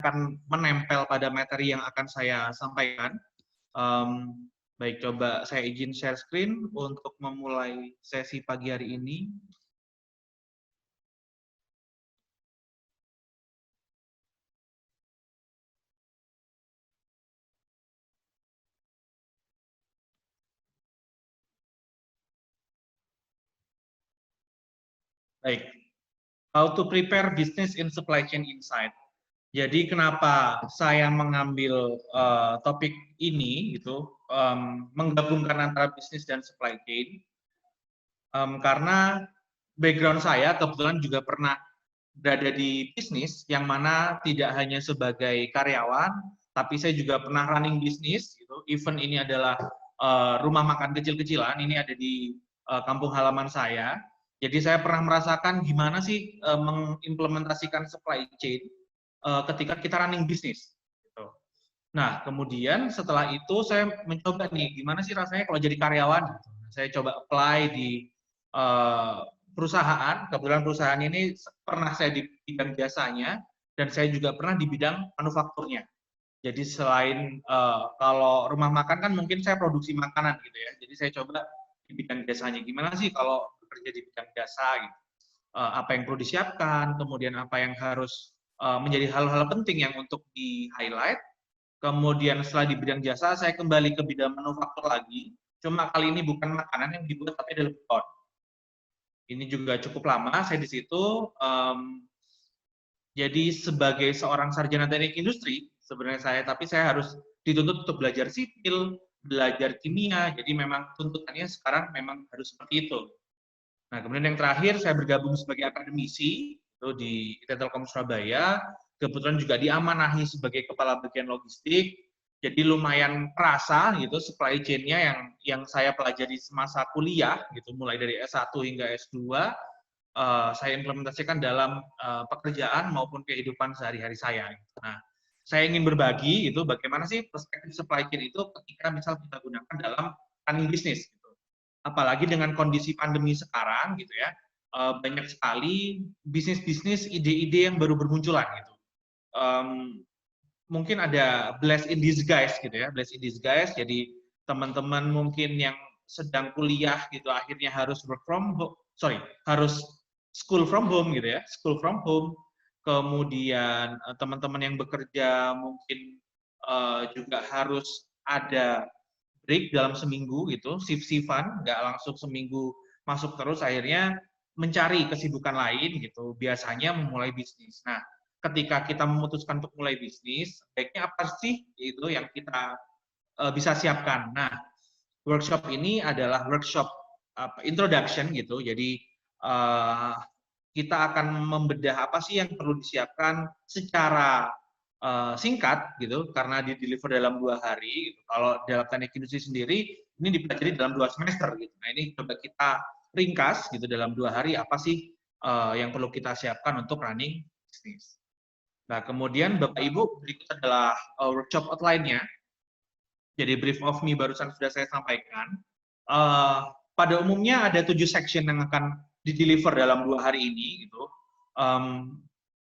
akan menempel pada materi yang akan saya sampaikan. Baik, coba saya izin share screen untuk memulai sesi pagi hari ini. Baik, how to prepare business in supply chain insight. Jadi kenapa saya mengambil topik ini, gitu, menggabungkan antara bisnis dan supply chain, karena background saya kebetulan juga pernah berada di bisnis, yang mana tidak hanya sebagai karyawan, tapi saya juga pernah running bisnis. Gitu. Event ini adalah rumah makan kecil-kecilan, ini ada di kampung halaman saya. Jadi saya pernah merasakan gimana sih mengimplementasikan supply chain ketika kita running bisnis. Gitu. Nah, kemudian setelah itu saya mencoba nih, gimana sih rasanya kalau jadi karyawan? Gitu. Saya coba apply di perusahaan. Kebetulan perusahaan ini pernah saya di bidang jasanya, dan saya juga pernah di bidang manufakturnya. Jadi selain kalau rumah makan kan mungkin saya produksi makanan gitu ya. Jadi saya coba di bidang jasanya. Gimana sih kalau bekerja di bidang jasa gitu? Apa yang perlu disiapkan, kemudian apa yang harus menjadi hal-hal penting yang untuk di-highlight. Kemudian setelah di bidang jasa, saya kembali ke bidang manufaktur lagi. Cuma kali ini bukan makanan yang dibuat, tapi adalah beton. Ini juga cukup lama saya di situ. Jadi sebagai seorang sarjana teknik industri, sebenarnya tapi saya harus dituntut untuk belajar sipil, belajar kimia. Jadi memang tuntutannya sekarang memang harus seperti itu. Nah, kemudian yang terakhir saya bergabung sebagai akademisi itu di Telkom Surabaya. Kebetulan juga diamanahi sebagai kepala bagian logistik. Jadi lumayan kerasa gitu supply chain-nya yang saya pelajari semasa kuliah gitu, mulai dari S1 hingga S2 saya implementasikan dalam pekerjaan maupun kehidupan sehari-hari saya. Nah, saya ingin berbagi itu bagaimana sih perspektif supply chain itu ketika misal kita gunakan dalam running bisnis. Gitu. Apalagi dengan kondisi pandemi sekarang gitu ya, banyak sekali bisnis-bisnis, ide-ide yang baru bermunculan gitu. Mungkin ada bless in disguise gitu ya, bless in disguise. Jadi teman-teman mungkin yang sedang kuliah gitu akhirnya harus work from home, harus school from home gitu ya, school from home. Kemudian teman-teman yang bekerja mungkin juga harus ada break dalam seminggu gitu, shift-shiftan, nggak langsung seminggu masuk terus, akhirnya mencari kesibukan lain gitu, biasanya memulai bisnis. Nah, ketika kita memutuskan untuk mulai bisnis, baiknya apa sih itu yang kita bisa siapkan. Nah, workshop ini adalah workshop introduction gitu, jadi kita akan membedah apa sih yang perlu disiapkan secara singkat gitu, karena di deliver dalam 2 hari. Gitu. Kalau dalam teknik industri sendiri ini dipelajari dalam 2 semester gitu. Nah, ini coba kita ringkas gitu dalam 2 hari apa sih yang perlu kita siapkan untuk running bisnis. Nah, kemudian Bapak Ibu berikut adalah workshop outline-nya. Jadi brief of me barusan sudah saya sampaikan. Pada umumnya ada 7 section yang akan di-deliver dalam 2 hari ini gitu.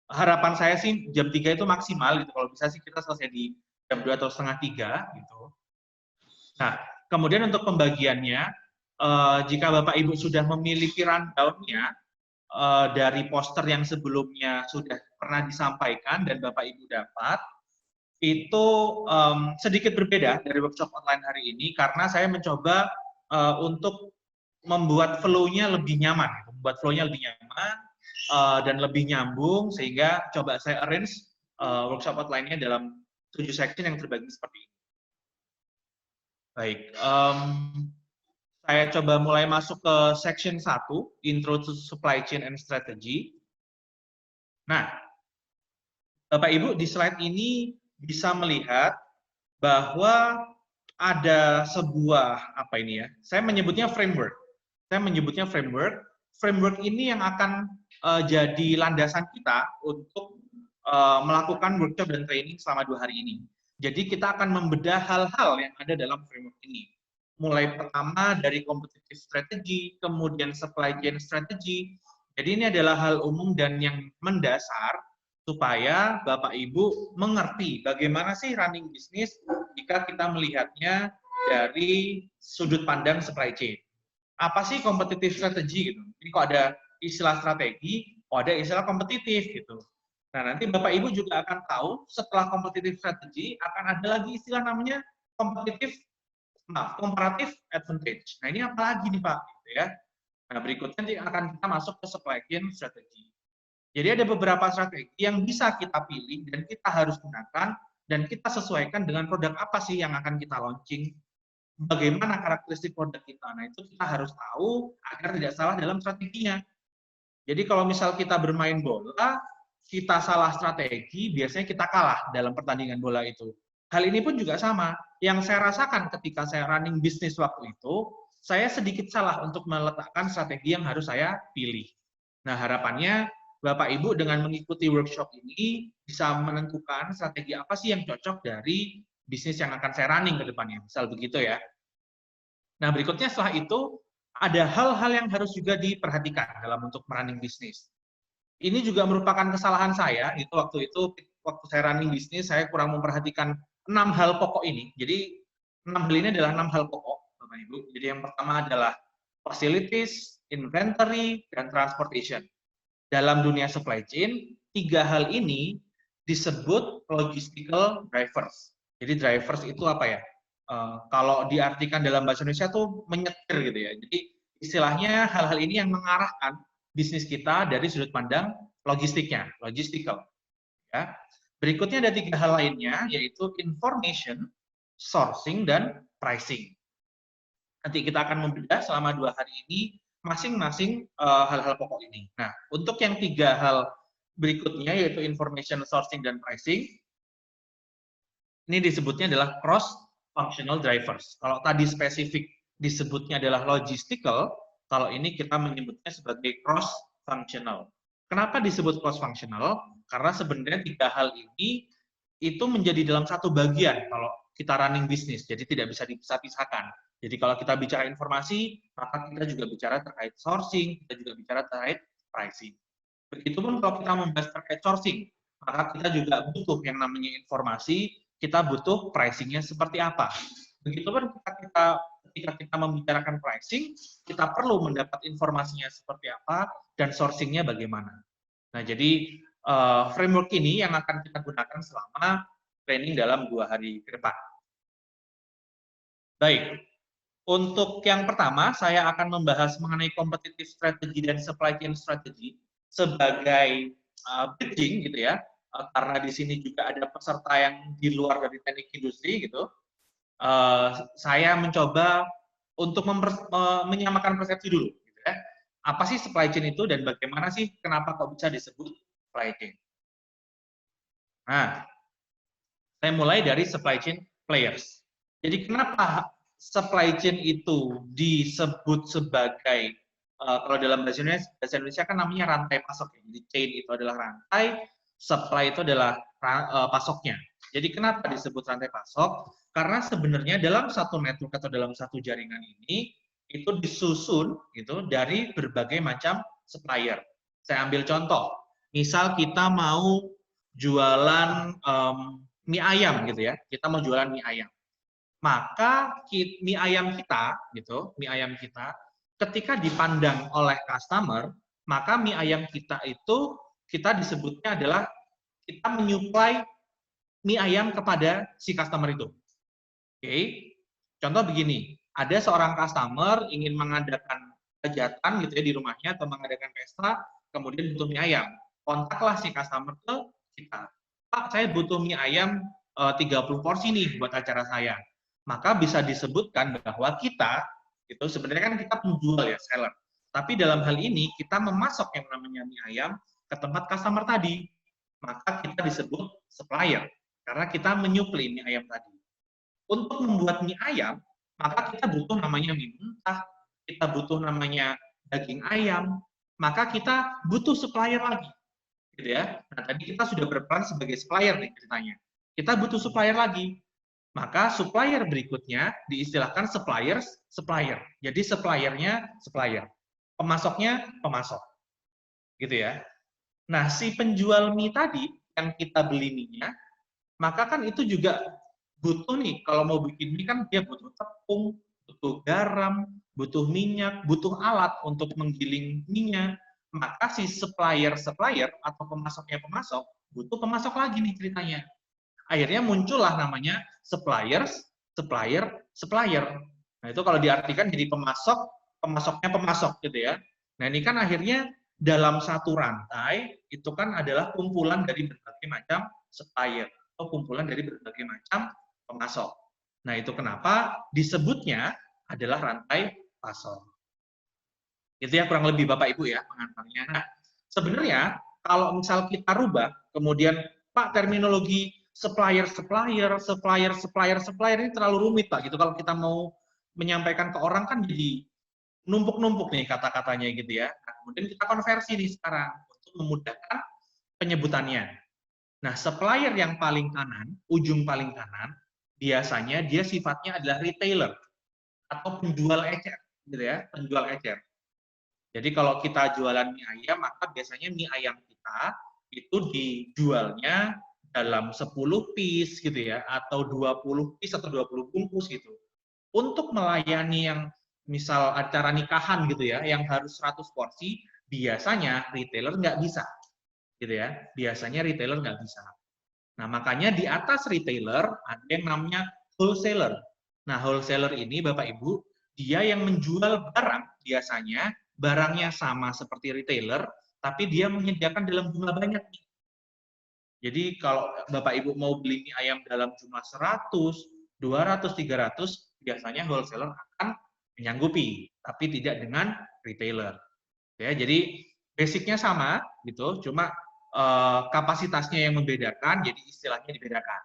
Harapan saya sih jam 3 itu maksimal gitu. Kalau bisa sih kita selesai di jam 2 atau setengah 3 gitu. Nah, kemudian untuk pembagiannya, jika Bapak Ibu sudah memiliki rundown-nya dari poster yang sebelumnya sudah pernah disampaikan dan Bapak Ibu dapat, itu sedikit berbeda dari workshop online hari ini karena saya mencoba untuk membuat flow-nya lebih nyaman, dan lebih nyambung, sehingga coba saya arrange workshop outline-nya dalam 7 section yang terbagi seperti ini. Baik, saya coba mulai masuk ke section 1, Intro to Supply Chain and Strategy. Nah, Bapak Ibu di slide ini bisa melihat bahwa ada sebuah apa ini ya? Saya menyebutnya framework. Framework ini yang akan jadi landasan kita untuk melakukan workshop dan training selama 2 hari ini. Jadi kita akan membedah hal-hal yang ada dalam framework ini. Mulai pertama dari competitive strategy, kemudian supply chain strategy. Jadi ini adalah hal umum dan yang mendasar supaya Bapak Ibu mengerti bagaimana sih running bisnis jika kita melihatnya dari sudut pandang supply chain. Apa sih competitive strategy gitu? Jadi kok ada istilah strategi, kok ada istilah kompetitif gitu. Nah, nanti Bapak Ibu juga akan tahu setelah competitive strategy akan ada lagi istilah namanya comparative advantage. Nah, ini apa lagi nih Pak? Gitu ya. Nah, berikutnya nanti akan kita masuk ke supply chain strategy. Jadi ada beberapa strategi yang bisa kita pilih dan kita harus gunakan dan kita sesuaikan dengan produk apa sih yang akan kita launching, bagaimana karakteristik produk kita. Nah, itu kita harus tahu agar tidak salah dalam strateginya. Jadi kalau misal kita bermain bola, kita salah strategi, biasanya kita kalah dalam pertandingan bola itu. Hal ini pun juga sama. Yang saya rasakan ketika saya running bisnis waktu itu, saya sedikit salah untuk meletakkan strategi yang harus saya pilih. Nah, harapannya Bapak Ibu dengan mengikuti workshop ini bisa menentukan strategi apa sih yang cocok dari bisnis yang akan saya running ke depannya. Misal begitu ya. Nah, berikutnya setelah itu ada hal-hal yang harus juga diperhatikan dalam untuk running bisnis. Ini juga merupakan kesalahan saya, waktu saya running bisnis, saya kurang memperhatikan 6 hal pokok ini. Jadi 6 hal ini adalah 6 hal pokok, Bapak Ibu. Jadi yang pertama adalah facilities, inventory, dan transportation. Dalam dunia supply chain, 3 hal ini disebut logistical drivers. Jadi drivers itu apa ya? Kalau diartikan dalam bahasa Indonesia tuh menyetir gitu ya. Jadi istilahnya hal-hal ini yang mengarahkan bisnis kita dari sudut pandang logistiknya, logistical. Ya. Berikutnya ada 3 hal lainnya, yaitu information, sourcing, dan pricing. Nanti kita akan membedah selama 2 hari ini masing-masing hal-hal pokok ini. Nah, untuk yang 3 hal berikutnya, yaitu information, sourcing, dan pricing, ini disebutnya adalah cross-functional drivers. Kalau tadi spesifik disebutnya adalah logistical, kalau ini kita menyebutnya sebagai cross-functional. Kenapa disebut cross-functional? Karena sebenarnya 3 hal ini itu menjadi dalam satu bagian kalau kita running bisnis, jadi tidak bisa dipisah-pisahkan. Jadi kalau kita bicara informasi, maka kita juga bicara terkait sourcing, kita juga bicara terkait pricing. Begitupun kalau kita membahas terkait sourcing, maka kita juga butuh yang namanya informasi, kita butuh pricing-nya seperti apa. Begitupun ketika kita membicarakan pricing, kita perlu mendapat informasinya seperti apa dan sourcing-nya bagaimana. Nah, jadi framework ini yang akan kita gunakan selama training dalam 2 hari ke depan. Baik, untuk yang pertama, saya akan membahas mengenai competitive strategy dan supply chain strategy sebagai bridging gitu ya, karena di sini juga ada peserta yang di luar dari teknik industri gitu. Saya mencoba untuk menyamakan persepsi dulu, gitu ya. Apa sih supply chain itu dan bagaimana sih kenapa kok bisa disebut supply chain? Nah, saya mulai dari supply chain players. Jadi kenapa supply chain itu disebut sebagai kalau dalam bahasa Indonesia kan namanya rantai pasok. Jadi chain itu adalah rantai, supply itu adalah pasoknya. Jadi kenapa disebut rantai pasok? Karena sebenarnya dalam satu network atau dalam satu jaringan ini itu disusun gitu dari berbagai macam supplier. Saya ambil contoh, misal kita mau jualan mie ayam gitu ya, kita mau jualan mie ayam. Maka mie ayam kita gitu, mie ayam kita ketika dipandang oleh customer, maka mie ayam kita itu kita disebutnya adalah kita menyuplai mie ayam kepada si customer itu. Oke. Contoh begini, ada seorang customer ingin mengadakan hajatan gitu ya di rumahnya atau mengadakan pesta, kemudian butuh mie ayam. Kontaklah si customer ke kita. Pak, saya butuh mie ayam 30 porsi nih buat acara saya. Maka bisa disebutkan bahwa kita itu sebenarnya kan kita penjual ya, seller. Tapi dalam hal ini kita memasok yang namanya mie ayam ke tempat customer tadi. Maka kita disebut supplier karena kita menyuplai mie ayam tadi. Untuk membuat mie ayam, maka kita butuh namanya mie mentah, kita butuh namanya daging ayam, maka kita butuh supplier lagi. Gitu ya. Nah, tadi kita sudah berperan sebagai supplier nih ceritanya. Kita butuh supplier lagi. Maka supplier berikutnya diistilahkan supplier. Jadi suppliernya supplier. Pemasoknya pemasok. Gitu ya. Nah, si penjual mie tadi yang kita beli mie-nya, maka kan itu juga butuh nih, kalau mau bikin mie kan dia butuh tepung, butuh garam, butuh minyak, butuh alat untuk menggiling mie-nya. Maka si supplier-supplier atau pemasoknya-pemasok butuh pemasok lagi nih ceritanya. Akhirnya muncullah namanya suppliers, supplier, supplier. Nah, itu kalau diartikan jadi pemasok, pemasoknya pemasok gitu ya. Nah, ini kan akhirnya dalam satu rantai itu kan adalah kumpulan dari berbagai macam supplier atau kumpulan dari berbagai macam pemasok. Nah, itu kenapa disebutnya adalah rantai pasok. Itu ya kurang lebih Bapak Ibu ya pengantarnya. Nah, sebenarnya kalau misal kita rubah, kemudian Pak terminologi supplier, supplier, supplier, supplier, supplier ini terlalu rumit Pak gitu. Kalau kita mau menyampaikan ke orang kan jadi numpuk-numpuk nih kata-katanya gitu ya. Nah, kemudian kita konversi nih sekarang untuk memudahkan penyebutannya. Nah, supplier yang paling kanan, ujung paling kanan, biasanya dia sifatnya adalah retailer atau penjual ecer, gitu ya, penjual ecer. Jadi kalau kita jualan mie ayam, maka biasanya mie ayam kita itu dijualnya dalam 10 piece gitu ya, atau 20 piece atau 20 bungkus gitu. Untuk melayani yang misal acara nikahan gitu ya, yang harus 100 porsi, biasanya retailer nggak bisa. Gitu ya, biasanya retailer nggak bisa. Nah, makanya di atas retailer ada yang namanya wholesaler. Nah, wholesaler ini Bapak Ibu, dia yang menjual barang biasanya, barangnya sama seperti retailer, tapi dia menyediakan dalam jumlah banyak. Jadi kalau Bapak Ibu mau beli mie ayam dalam jumlah 100, 200, 300, biasanya wholesaler akan menyanggupi, tapi tidak dengan retailer. Ya, jadi basicnya sama gitu, cuma kapasitasnya yang membedakan, jadi istilahnya dibedakan.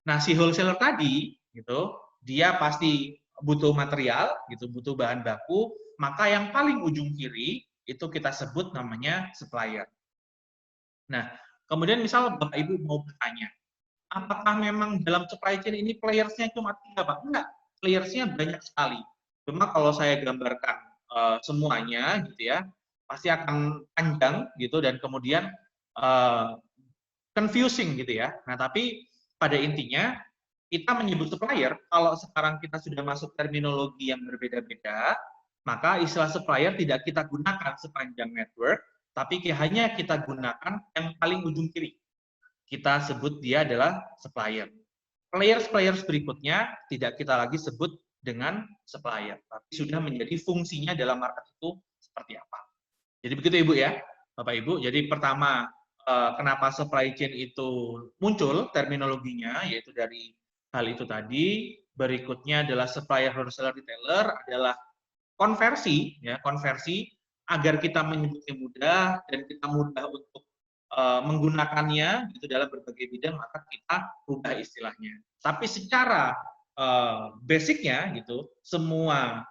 Nah, si wholesaler tadi gitu, dia pasti butuh material gitu, butuh bahan baku, maka yang paling ujung kiri itu kita sebut namanya supplier. Nah, kemudian misal Bapak Ibu mau bertanya, apakah memang dalam supply chain ini playersnya cuma 3, Pak? Enggak, playersnya banyak sekali. Cuma kalau saya gambarkan semuanya gitu ya, pasti akan panjang gitu dan kemudian uh, confusing gitu ya. Nah, tapi pada intinya kita menyebut supplier, kalau sekarang kita sudah masuk terminologi yang berbeda-beda, maka istilah supplier tidak kita gunakan sepanjang network, tapi hanya kita gunakan yang paling ujung kiri. Kita sebut dia adalah supplier. Players-players berikutnya tidak kita lagi sebut dengan supplier, tapi sudah menjadi fungsinya dalam market itu seperti apa. Jadi begitu Ibu ya, Bapak Ibu. Jadi pertama, kenapa supply chain itu muncul terminologinya, yaitu dari hal itu tadi. Berikutnya adalah supplier, wholesaler, retailer adalah konversi, ya konversi agar kita menyebutnya mudah dan kita mudah untuk menggunakannya gitu dalam berbagai bidang, maka kita rubah istilahnya. Tapi secara basicnya gitu, semua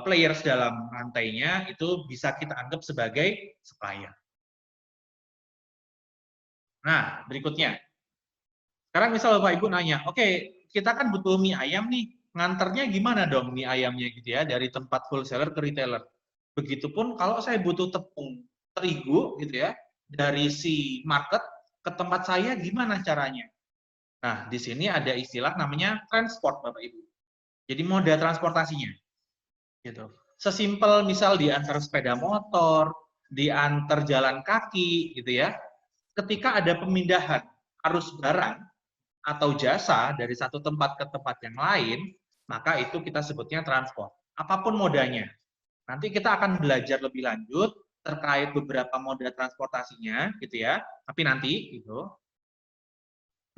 players dalam rantainya itu bisa kita anggap sebagai supplier. Nah, berikutnya. Sekarang misal Bapak Ibu nanya, oke, kita kan butuh mie ayam nih, nganternya gimana dong mie ayamnya gitu ya, dari tempat wholesaler ke retailer. Begitupun kalau saya butuh tepung terigu gitu ya, dari si market ke tempat saya gimana caranya? Nah, di sini ada istilah namanya transport Bapak Ibu. Jadi moda transportasinya gitu. Sesimpel misal diantar sepeda motor, diantar jalan kaki gitu ya. Ketika ada pemindahan arus barang atau jasa dari satu tempat ke tempat yang lain, maka itu kita sebutnya transport. Apapun modanya. Nanti kita akan belajar lebih lanjut terkait beberapa moda transportasinya gitu ya. Tapi nanti gitu.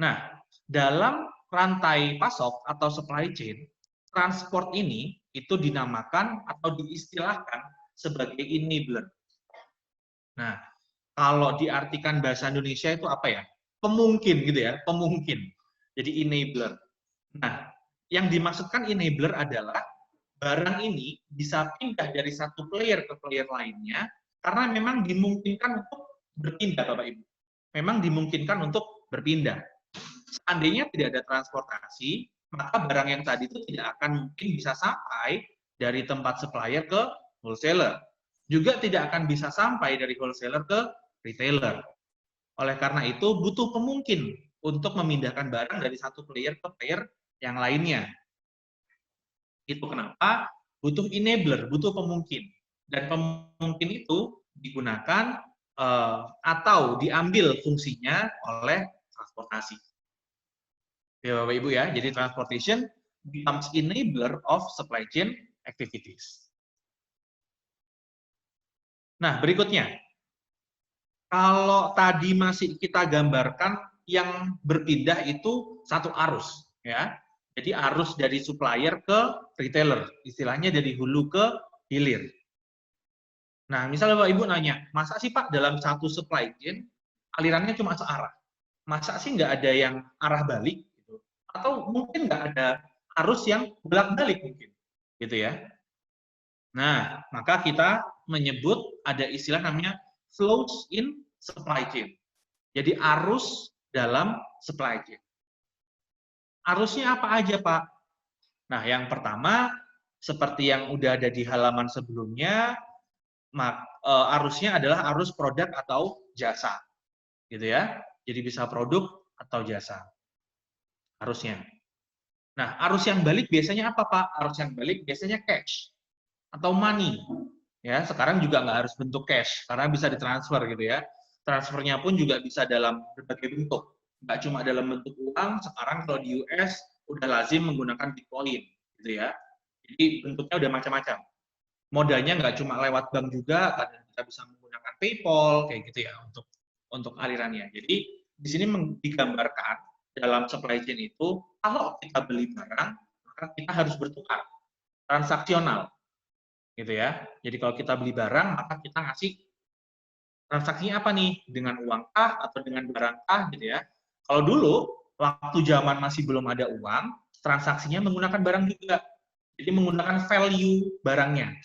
Nah, dalam rantai pasok atau supply chain, transport ini itu dinamakan atau diistilahkan sebagai enabler. Nah, kalau diartikan bahasa Indonesia itu apa ya? Pemungkin gitu ya, pemungkin. Jadi enabler. Nah, yang dimaksudkan enabler adalah barang ini bisa pindah dari satu player ke player lainnya karena memang dimungkinkan untuk berpindah, Bapak Ibu. Memang dimungkinkan untuk berpindah. Seandainya tidak ada transportasi, maka barang yang tadi itu tidak akan mungkin bisa sampai dari tempat supplier ke wholesaler. Juga tidak akan bisa sampai dari wholesaler ke retailer. Oleh karena itu, butuh pemungkin untuk memindahkan barang dari satu player ke player yang lainnya. Itu kenapa butuh enabler, butuh pemungkin. Dan pemungkin itu digunakan atau diambil fungsinya oleh transportasi. Ya, Bapak Ibu ya, jadi transportation becomes enabler of supply chain activities. Nah, berikutnya. Kalau tadi masih kita gambarkan yang berpindah itu satu arus, ya. Jadi arus dari supplier ke retailer, istilahnya dari hulu ke hilir. Nah, misalnya Bapak Ibu nanya, masa sih Pak dalam satu supply chain alirannya cuma searah? Masa sih nggak ada yang arah balik? Gitu? Atau mungkin nggak ada arus yang bolak-balik mungkin, gitu ya? Nah, maka kita menyebut ada istilah namanya flows in supply chain. Jadi arus dalam supply chain. Arusnya apa aja, Pak? Nah, yang pertama, seperti yang udah ada di halaman sebelumnya, arusnya adalah arus produk atau jasa. Gitu ya. Jadi bisa produk atau jasa. Arusnya. Nah, arus yang balik biasanya apa, Pak? Arus yang balik biasanya cash atau money. Ya, sekarang juga nggak harus bentuk cash, karena bisa ditransfer gitu ya. Transfernya pun juga bisa dalam berbagai bentuk. Nggak cuma dalam bentuk uang, sekarang kalau di US udah lazim menggunakan Bitcoin, gitu ya. Jadi bentuknya udah macam-macam. Modalnya nggak cuma lewat bank juga, kadang kita bisa menggunakan PayPal, kayak gitu ya, untuk alirannya. Jadi di sini digambarkan dalam supply chain itu, kalau kita beli barang, maka kita harus bertukar, transaksional, gitu ya. Jadi kalau kita beli barang, maka kita ngasih transaksinya apa nih? Dengan uang kah atau dengan barang kah gitu ya. Kalau dulu waktu zaman masih belum ada uang, transaksinya menggunakan barang juga. Jadi menggunakan value barangnya.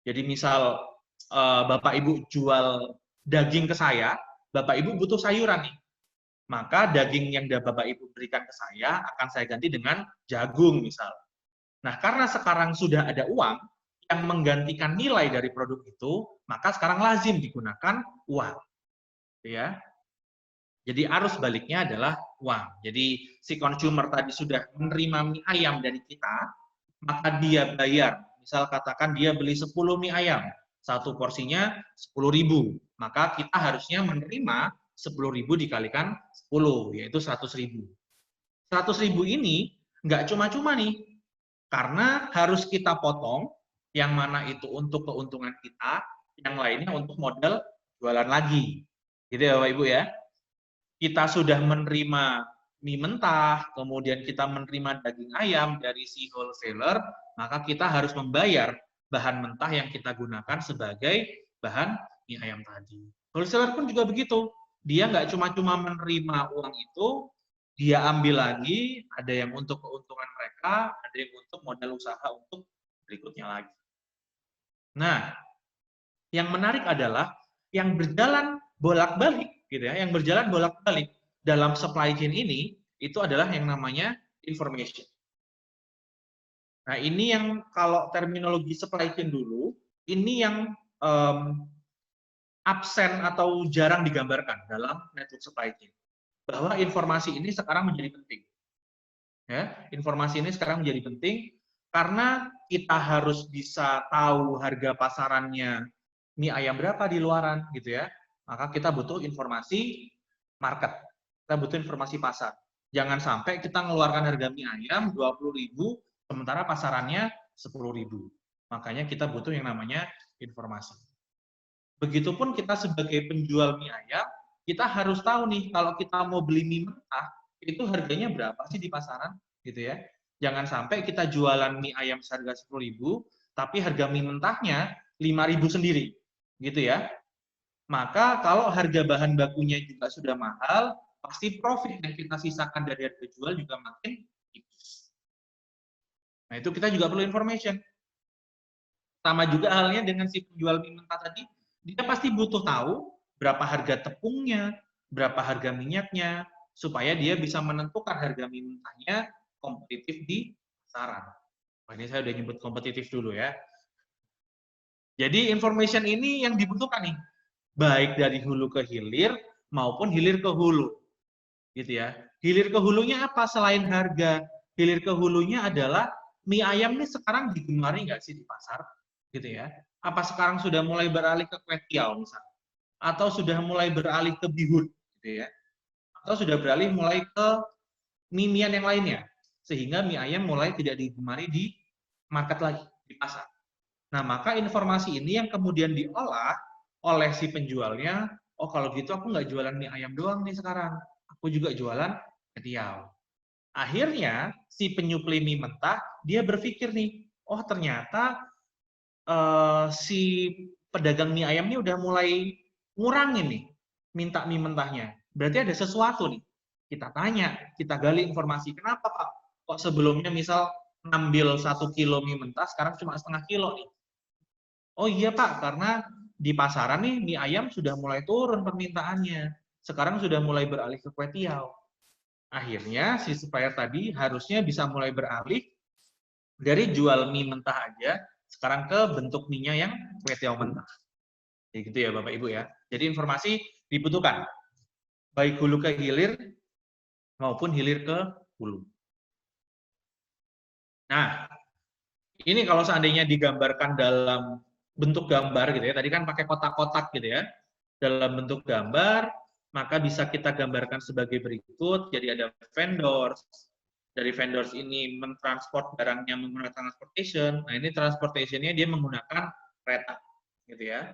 Jadi misal Bapak Ibu jual daging ke saya, Bapak Ibu butuh sayuran nih. Maka daging yang Bapak Ibu berikan ke saya akan saya ganti dengan jagung misal. Nah, karena sekarang sudah ada uang yang menggantikan nilai dari produk itu, maka sekarang lazim digunakan uang. Ya. Jadi arus baliknya adalah uang. Jadi si consumer tadi sudah menerima mie ayam dari kita, maka dia bayar. Misal katakan dia beli 10 mie ayam, satu porsinya 10.000, maka kita harusnya menerima 10.000 dikalikan 10, yaitu 100.000. 100.000 ini nggak cuma-cuma nih, karena harus kita potong, yang mana itu untuk keuntungan kita, yang lainnya untuk modal jualan lagi. Gitu ya Bapak Ibu ya. Kita sudah menerima mie mentah, kemudian kita menerima daging ayam dari si wholesaler, maka kita harus membayar bahan mentah yang kita gunakan sebagai bahan mie ayam tadi. Wholesaler pun juga begitu. Dia nggak cuma-cuma menerima uang itu, dia ambil lagi, ada yang untuk keuntungan mereka, ada yang untuk modal usaha untuk berikutnya lagi. Nah, yang menarik adalah yang berjalan bolak-balik, gitu ya, yang berjalan bolak-balik dalam supply chain ini itu adalah yang namanya information. Nah, ini yang kalau terminologi supply chain dulu, ini yang absen atau jarang digambarkan dalam network supply chain. Bahwa informasi ini sekarang menjadi penting. Ya, informasi ini sekarang menjadi penting karena kita harus bisa tahu harga pasarannya mie ayam berapa di luaran gitu ya. Maka kita butuh informasi market. Kita butuh informasi pasar. Jangan sampai kita mengeluarkan harga mie ayam 20.000 sementara pasarannya 10.000. Makanya kita butuh yang namanya informasi. Begitupun kita sebagai penjual mie ayam, kita harus tahu nih kalau kita mau beli mie mentah itu harganya berapa sih di pasaran gitu ya. Jangan sampai kita jualan mie ayam seharga 10.000 tapi harga mie mentahnya 5.000 sendiri gitu ya. Maka kalau harga bahan bakunya juga sudah mahal, pasti profit yang kita sisakan dari harga jual juga makin tipis. Nah, itu kita juga perlu information. Sama juga halnya dengan si penjual mie mentah tadi, dia pasti butuh tahu berapa harga tepungnya, berapa harga minyaknya, supaya dia bisa menentukan harga mie mentahnya kompetitif di pasaran. Nah, ini saya udah nyebut kompetitif dulu ya. Jadi information ini yang dibutuhkan nih. baik dari hulu ke hilir maupun hilir ke hulu, gitu ya. Hilir ke hulunya apa selain harga? Hilir ke hulunya adalah mie ayam nih sekarang digemari nggak sih di pasar, gitu ya? Apa sekarang sudah mulai beralih ke kue tiaw misalnya, atau sudah mulai beralih ke bihun, gitu ya? Atau sudah beralih mulai ke mie-mian yang lainnya, sehingga mie ayam mulai tidak digemari di market lagi, di pasar. Nah, maka informasi ini yang kemudian diolah oleh si penjualnya, oh kalau gitu aku nggak jualan mie ayam doang nih sekarang, aku juga jualan ketiau. Akhirnya, si penyupli mie mentah, dia berpikir nih, oh ternyata si pedagang mie ayam ini udah mulai ngurangin nih, minta mie mentahnya. Berarti ada sesuatu nih. Kita tanya, kita gali informasi, kenapa Pak? Kok sebelumnya misal ngambil 1 kilo mie mentah, sekarang cuma setengah kilo nih. Oh iya Pak, karena di pasaran nih mie ayam sudah mulai turun permintaannya. Sekarang sudah mulai beralih ke kue tiaw. Akhirnya si supplier tadi harusnya bisa mulai beralih dari jual mie mentah aja, sekarang ke bentuk mie-nya yang kue tiaw mentah. Jadi gitu ya Bapak Ibu ya. Jadi informasi dibutuhkan, baik hulu ke hilir maupun hilir ke hulu. Nah, ini kalau seandainya digambarkan dalam bentuk gambar gitu ya, tadi kan pakai kotak-kotak gitu ya, dalam bentuk gambar, maka bisa kita gambarkan sebagai berikut. Jadi ada vendors, dari vendors ini mentransport barangnya menggunakan transportation. Nah, ini transportation-nya dia menggunakan kereta, gitu ya.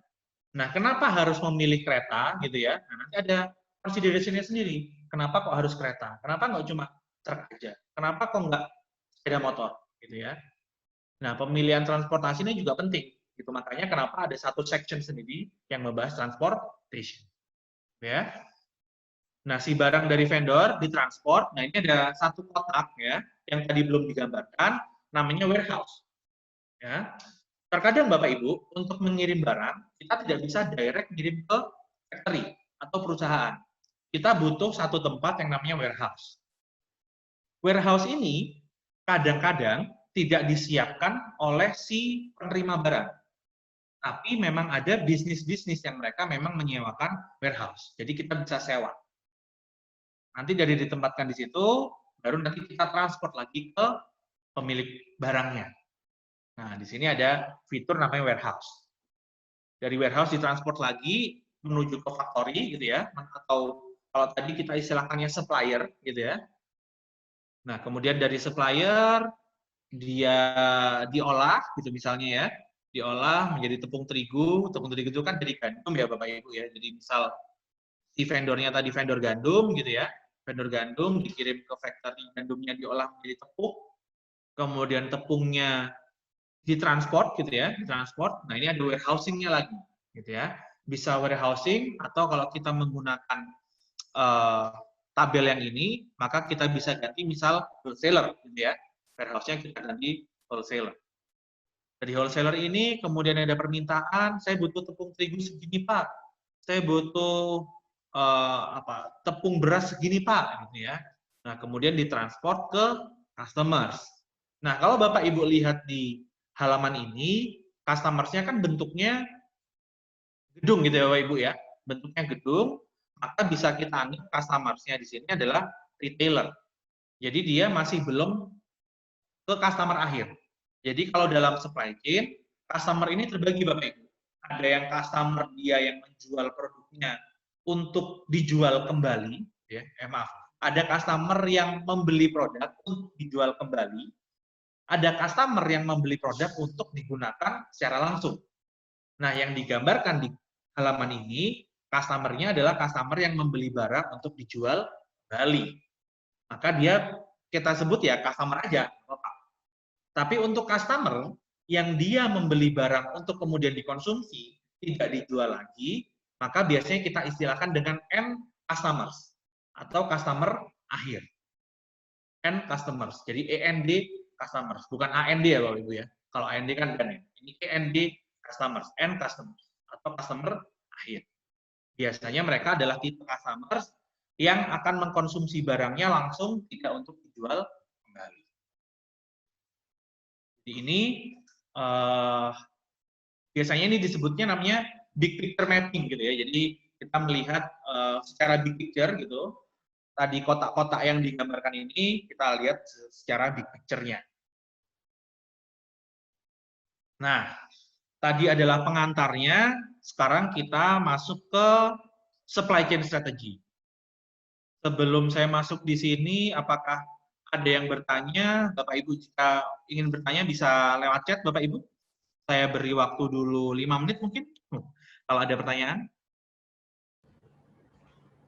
Nah, kenapa harus memilih kereta, gitu ya? Nah, nanti ada consideration-nya sendiri. Kenapa kok harus kereta? Kenapa nggak cuma truk aja? Kenapa kok nggak sepeda motor, gitu ya? Nah, pemilihan transportasi ini juga penting. Gitu. Makanya kenapa ada satu section sendiri yang membahas transportation. Ya. Nah, si barang dari vendor ditransport. Nah, ini ada satu kotak ya yang tadi belum digambarkan, namanya warehouse. Ya. Terkadang Bapak Ibu untuk mengirim barang kita tidak bisa direct ngirim ke factory atau perusahaan. Kita butuh satu tempat yang namanya warehouse. Warehouse ini kadang-kadang tidak disiapkan oleh si penerima barang. Tapi memang ada bisnis-bisnis yang mereka memang menyewakan warehouse. Jadi kita bisa sewa. Nanti dari ditempatkan di situ, baru nanti kita transport lagi ke pemilik barangnya. Nah, di sini ada fitur namanya warehouse. Dari warehouse ditransport lagi menuju ke factory gitu ya, atau kalau tadi kita istilahkannya supplier gitu ya. Nah, kemudian dari supplier dia diolah gitu misalnya ya, diolah menjadi tepung terigu. Tepung terigu itu kan dari gandum ya Bapak Ibu ya. Jadi misal si vendornya tadi vendor gandum gitu ya, vendor gandum dikirim ke factory, gandumnya diolah menjadi tepung, kemudian tepungnya ditransport gitu ya, ditransport. Nah, ini ada warehousing-nya lagi gitu ya. Bisa warehousing atau kalau kita menggunakan tabel yang ini, maka kita bisa ganti misal wholesaler gitu ya. Warehouse-nya kita ganti wholesaler. Dari wholesaler ini kemudian ada permintaan, saya butuh tepung terigu segini Pak, saya butuh tepung beras segini Pak, gitu ya. Nah kemudian ditransport ke customers. Nah kalau Bapak Ibu lihat di halaman ini, customers-nya kan bentuknya gedung gitu ya Bapak Ibu ya, bentuknya gedung, maka bisa kita anggap customers-nya di sini adalah retailer. Jadi dia masih belum ke customer akhir. Jadi kalau dalam supply chain, customer ini terbagi Bapak Ibu. Ada yang customer dia yang menjual produknya untuk dijual kembali, ya, maaf. Ada customer yang membeli produk untuk dijual kembali. Ada customer yang membeli produk untuk digunakan secara langsung. Nah, yang digambarkan di halaman ini, customer-nya adalah customer yang membeli barang untuk dijual kembali. Maka dia kita sebut ya customer aja, Bapak. Tapi untuk customer yang dia membeli barang untuk kemudian dikonsumsi, tidak dijual lagi, maka biasanya kita istilahkan dengan end customers atau customer akhir. End customers. Jadi END customers, bukan AND ya Bapak Ibu ya. Kalau AND kan kan ya. Ini END customers, end customers atau customer akhir. Biasanya mereka adalah tipe customers yang akan mengkonsumsi barangnya langsung, tidak untuk dijual kembali. Ini biasanya ini disebutnya namanya big picture mapping gitu ya. Jadi kita melihat secara big picture gitu. Tadi kotak-kotak yang digambarkan ini kita lihat secara big picture-nya. Nah, tadi adalah pengantarnya, sekarang kita masuk ke supply chain strategy. Sebelum saya masuk di sini, apakah ada yang bertanya? Bapak Ibu jika ingin bertanya bisa lewat chat Bapak Ibu. Saya beri waktu dulu 5 menit mungkin, kalau ada pertanyaan.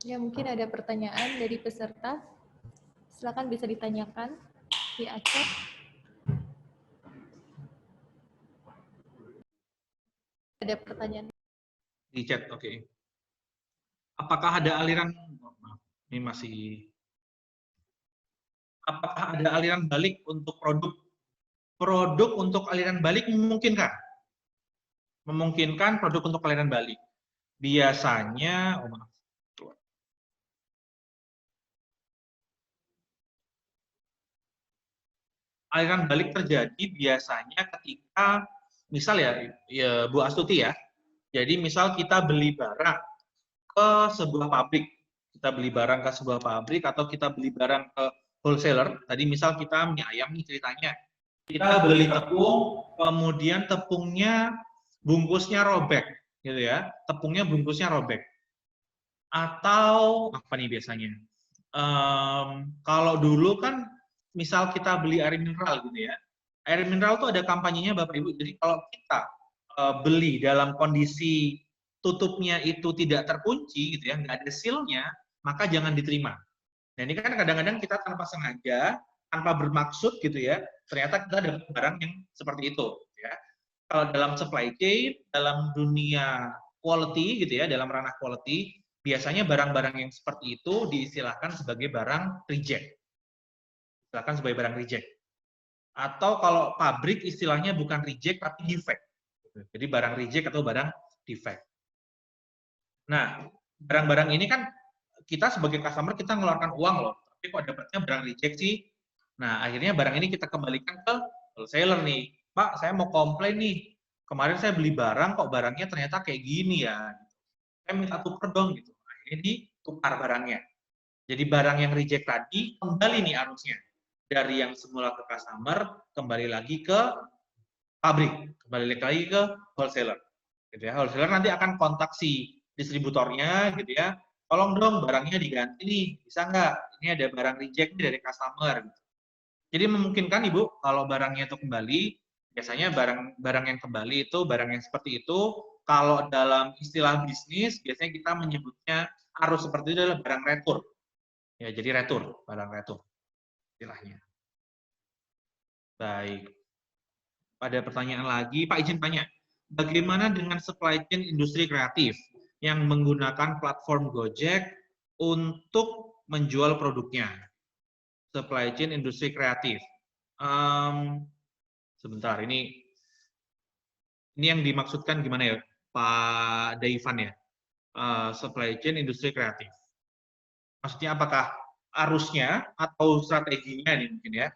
Ya, mungkin ada pertanyaan dari peserta. Silakan bisa ditanyakan di chat. Ada pertanyaan. Di chat, oke. Apakah ada aliran, ini masih, apakah ada aliran balik untuk produk? Produk untuk aliran balik memungkinkan. Memungkinkan produk untuk aliran balik. Biasanya, oh maaf, aliran balik terjadi biasanya ketika, misal ya Bu Astuti ya, jadi misal kita beli barang ke sebuah pabrik, kita beli barang ke sebuah pabrik atau kita beli barang ke wholesaler, tadi misal kita mie ayam nih ceritanya, kita beli tepung, kemudian tepungnya bungkusnya robek, gitu ya, tepungnya bungkusnya robek. Atau apa nih biasanya? Kalau dulu kan, misal kita beli air mineral gitu ya, air mineral tuh ada kampanyenya Bapak Ibu. Jadi kalau kita beli dalam kondisi tutupnya itu tidak terkunci gitu ya, nggak ada sealnya, maka jangan diterima. Nah ini kan kadang-kadang kita tanpa sengaja, tanpa bermaksud gitu ya, ternyata kita dapat barang yang seperti itu. Ya. Kalau dalam supply chain, dalam dunia quality gitu ya, dalam ranah quality, biasanya barang-barang yang seperti itu diistilahkan sebagai barang reject. Istilahkan sebagai barang reject. Atau kalau pabrik istilahnya bukan reject tapi defect. Jadi barang reject atau barang defect. Nah, barang-barang ini kan kita sebagai customer kita ngeluarkan uang loh, tapi kok dapatnya barang reject sih. Nah, akhirnya barang ini kita kembalikan ke wholesaler nih. Pak, saya mau komplain nih. Kemarin saya beli barang kok barangnya ternyata kayak gini ya. Saya minta tuker dong gitu. Akhirnya ditukar barangnya. Jadi barang yang reject tadi kembali nih arusnya. Dari yang semula ke customer kembali lagi ke pabrik, kembali lagi ke wholesaler. Gitu ya. Wholesaler nanti akan kontak si distributornya gitu ya. Tolong dong barangnya diganti nih, bisa nggak? Ini ada barang reject nih dari customer. Gitu. Jadi memungkinkan Ibu kalau barangnya itu kembali, biasanya barang yang kembali itu barang yang seperti itu. Kalau dalam istilah bisnis biasanya kita menyebutnya arus seperti itu adalah barang retur. Ya, jadi retur, barang retur istilahnya. Baik. Ada pertanyaan lagi, Pak izin tanya. Bagaimana dengan supply chain industri kreatif yang menggunakan platform Gojek untuk menjual produknya? Supply chain industri kreatif. Sebentar, ini yang dimaksudkan gimana ya, Pak Daivan ya? Supply chain industri kreatif. Maksudnya apakah arusnya atau strateginya ini mungkin ya?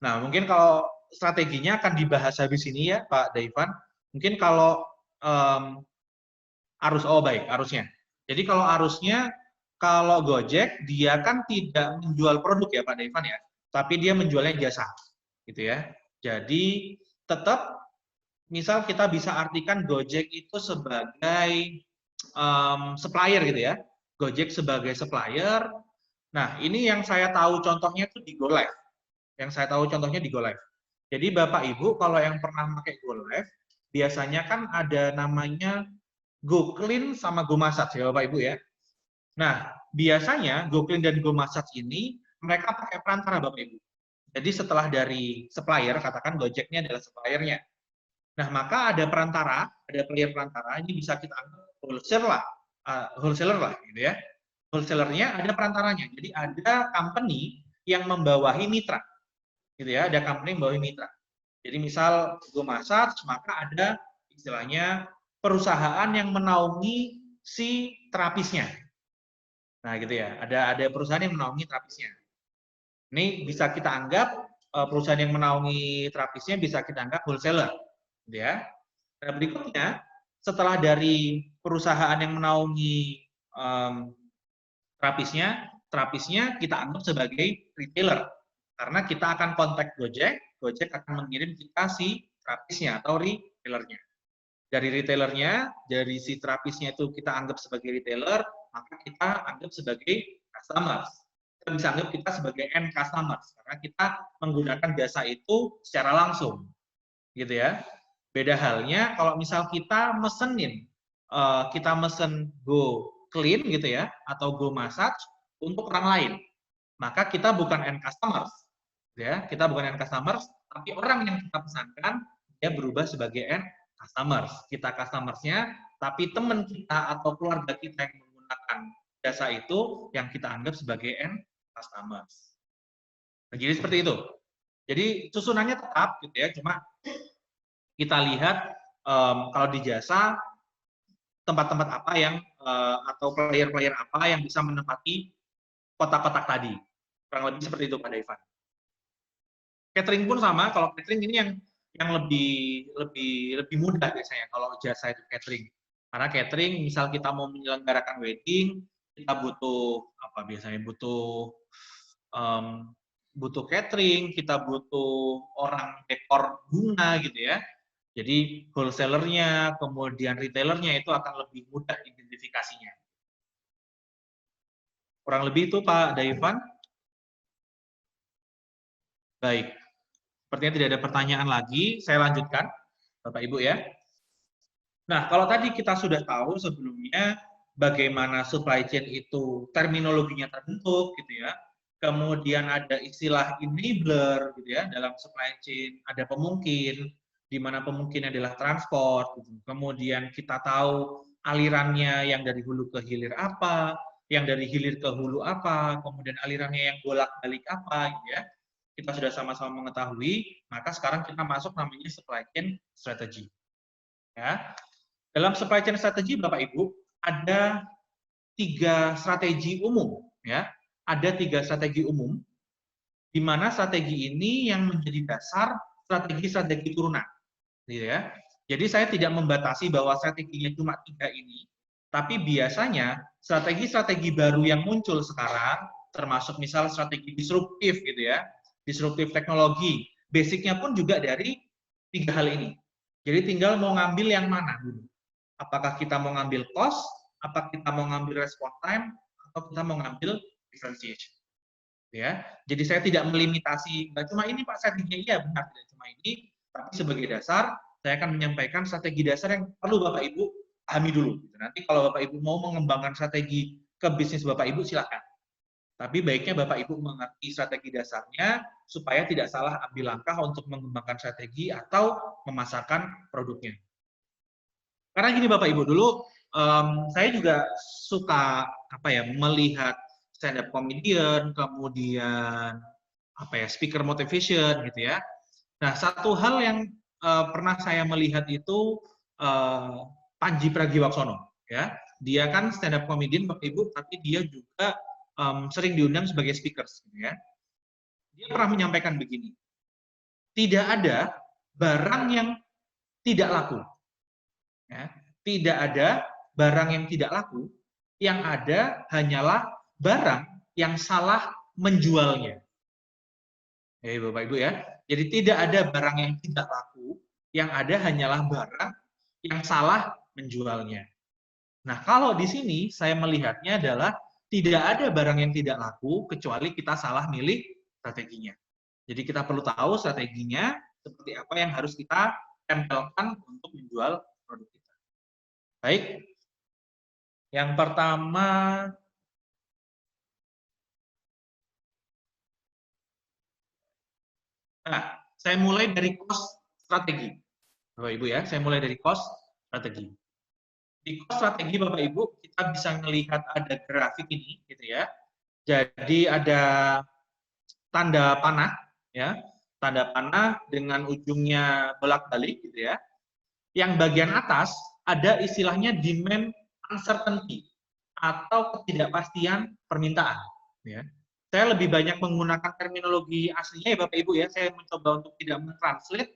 Nah, mungkin kalau strateginya akan dibahas habis ini ya, Pak Daivan. Mungkin kalau baik, arusnya. Jadi kalau arusnya, kalau Gojek, dia kan tidak menjual produk ya, Pak Daivan ya, tapi dia menjualnya jasa, gitu ya. Jadi tetap, misal kita bisa artikan Gojek itu sebagai supplier gitu ya. Gojek sebagai supplier. Nah, ini yang saya tahu contohnya itu di GoLive. Yang saya tahu contohnya di GoLive. Jadi Bapak Ibu kalau yang pernah pakai GoLive, biasanya kan ada namanya GoClean sama GoMassage ya Bapak Ibu ya. Nah, biasanya GoClean dan GoMassage ini mereka pakai perantara Bapak Ibu. Jadi setelah dari supplier, katakan Gojek ini adalah suppliernya. Nah, maka ada perantara, ada player perantara, ini bisa kita anggap wholesaler lah gitu ya. Wholesalernya ada perantaranya. Jadi ada company yang membawahi mitra. Gitu ya, ada company yang membawahi mitra. Jadi misal GoMassage, maka ada istilahnya perusahaan yang menaungi si terapisnya. Nah, gitu ya. Ada perusahaan yang menaungi terapisnya. Ini bisa kita anggap perusahaan yang menaungi terapisnya bisa kita anggap wholesaler, gitu ya. Nah, berikutnya setelah dari perusahaan yang menaungi terapisnya kita anggap sebagai retailer. Karena kita akan kontak Gojek, Gojek akan mengirim kita si terapisnya atau retailernya. Dari retailernya, dari si terapisnya itu kita anggap sebagai retailer, maka kita anggap sebagai customers. Kita bisa anggap kita sebagai end customers, karena kita menggunakan jasa itu secara langsung. Gitu ya. Beda halnya kalau misal kita mesenin, kita mesen Go Clean gitu ya, atau Go Massage untuk orang lain. Maka kita bukan end customers. Ya, kita bukan end customers, tapi orang yang kita pesankan, dia berubah sebagai end customers. Kita customersnya, tapi teman kita atau keluarga kita yang menggunakan jasa itu yang kita anggap sebagai end customers. Nah, jadi seperti itu. Jadi susunannya tetap gitu ya, cuma kita lihat kalau di jasa tempat-tempat apa yang atau player-player apa yang bisa menempati kotak-kotak tadi. Kurang lebih seperti itu Pak Daivan. Catering pun sama, kalau catering ini yang lebih mudah biasanya kalau jasa itu catering. Karena catering, misal kita mau menyelenggarakan wedding, kita butuh apa biasanya butuh catering, kita butuh orang dekor bunga gitu ya. Jadi wholesalernya, kemudian retailernya itu akan lebih mudah identifikasinya. Kurang lebih itu Pak Daivan. Baik. Sepertinya tidak ada pertanyaan lagi, saya lanjutkan, Bapak Ibu ya. Nah, kalau tadi kita sudah tahu sebelumnya bagaimana supply chain itu terminologinya terbentuk, gitu ya. Kemudian ada istilah enabler, gitu ya, dalam supply chain. Ada pemungkin, di mana pemungkin adalah transport. Gitu. Kemudian kita tahu alirannya yang dari hulu ke hilir apa, yang dari hilir ke hulu apa, kemudian alirannya yang bolak-balik apa, gitu ya. Kita sudah sama-sama mengetahui, maka sekarang kita masuk namanya supply chain strategy. Ya. Dalam supply chain strategy, Bapak Ibu, ada 3 strategi umum. Ya. Ada 3 strategi umum, di mana strategi ini yang menjadi dasar strategi-strategi turunan. Gitu ya. Jadi saya tidak membatasi bahwa strateginya cuma 3 ini, tapi biasanya strategi-strategi baru yang muncul sekarang, termasuk misal strategi disruptif gitu ya, disruptif teknologi, basicnya pun juga dari 3 hal ini. Jadi tinggal mau ngambil yang mana dulu. Apakah kita mau ngambil cost, apakah kita mau ngambil response time, atau kita mau ngambil differentiation. Ya, jadi saya tidak melimitasi, nggak cuma ini Pak strateginya, iya benar, tidak cuma ini, tapi sebagai dasar, saya akan menyampaikan strategi dasar yang perlu Bapak Ibu pahami dulu. Nanti kalau Bapak Ibu mau mengembangkan strategi ke bisnis Bapak Ibu, silakan. Tapi baiknya Bapak Ibu mengerti strategi dasarnya supaya tidak salah ambil langkah untuk mengembangkan strategi atau memasarkan produknya. Karena gini Bapak Ibu, dulu saya juga suka melihat stand up comedian, kemudian speaker motivation gitu ya. Nah, satu hal yang pernah saya melihat itu Panji Pragiwaksono ya. Dia kan stand up comedian Bapak Ibu, tapi dia juga sering diundang sebagai speakers, gitu ya. Dia pernah menyampaikan begini, tidak ada barang yang tidak laku, ya. Tidak ada barang yang tidak laku, yang ada hanyalah barang yang salah menjualnya. Bapak Ibu ya, jadi tidak ada barang yang tidak laku, yang ada hanyalah barang yang salah menjualnya. Nah, kalau di sini saya melihatnya adalah tidak ada barang yang tidak laku kecuali kita salah milih strateginya. Jadi kita perlu tahu strateginya seperti apa yang harus kita tempelkan untuk menjual produk kita. Baik. Yang pertama, saya mulai dari cost strategi. Bapak Ibu ya, saya mulai dari cost strategi. Di cost strategi Bapak Ibu, kita bisa melihat ada grafik ini gitu ya. Jadi ada tanda panah ya. Tanda panah dengan ujungnya bolak-balik gitu ya. Yang bagian atas ada istilahnya demand uncertainty atau ketidakpastian permintaan ya. Saya lebih banyak menggunakan terminologi aslinya ya Bapak Ibu ya. Saya mencoba untuk tidak mentranslate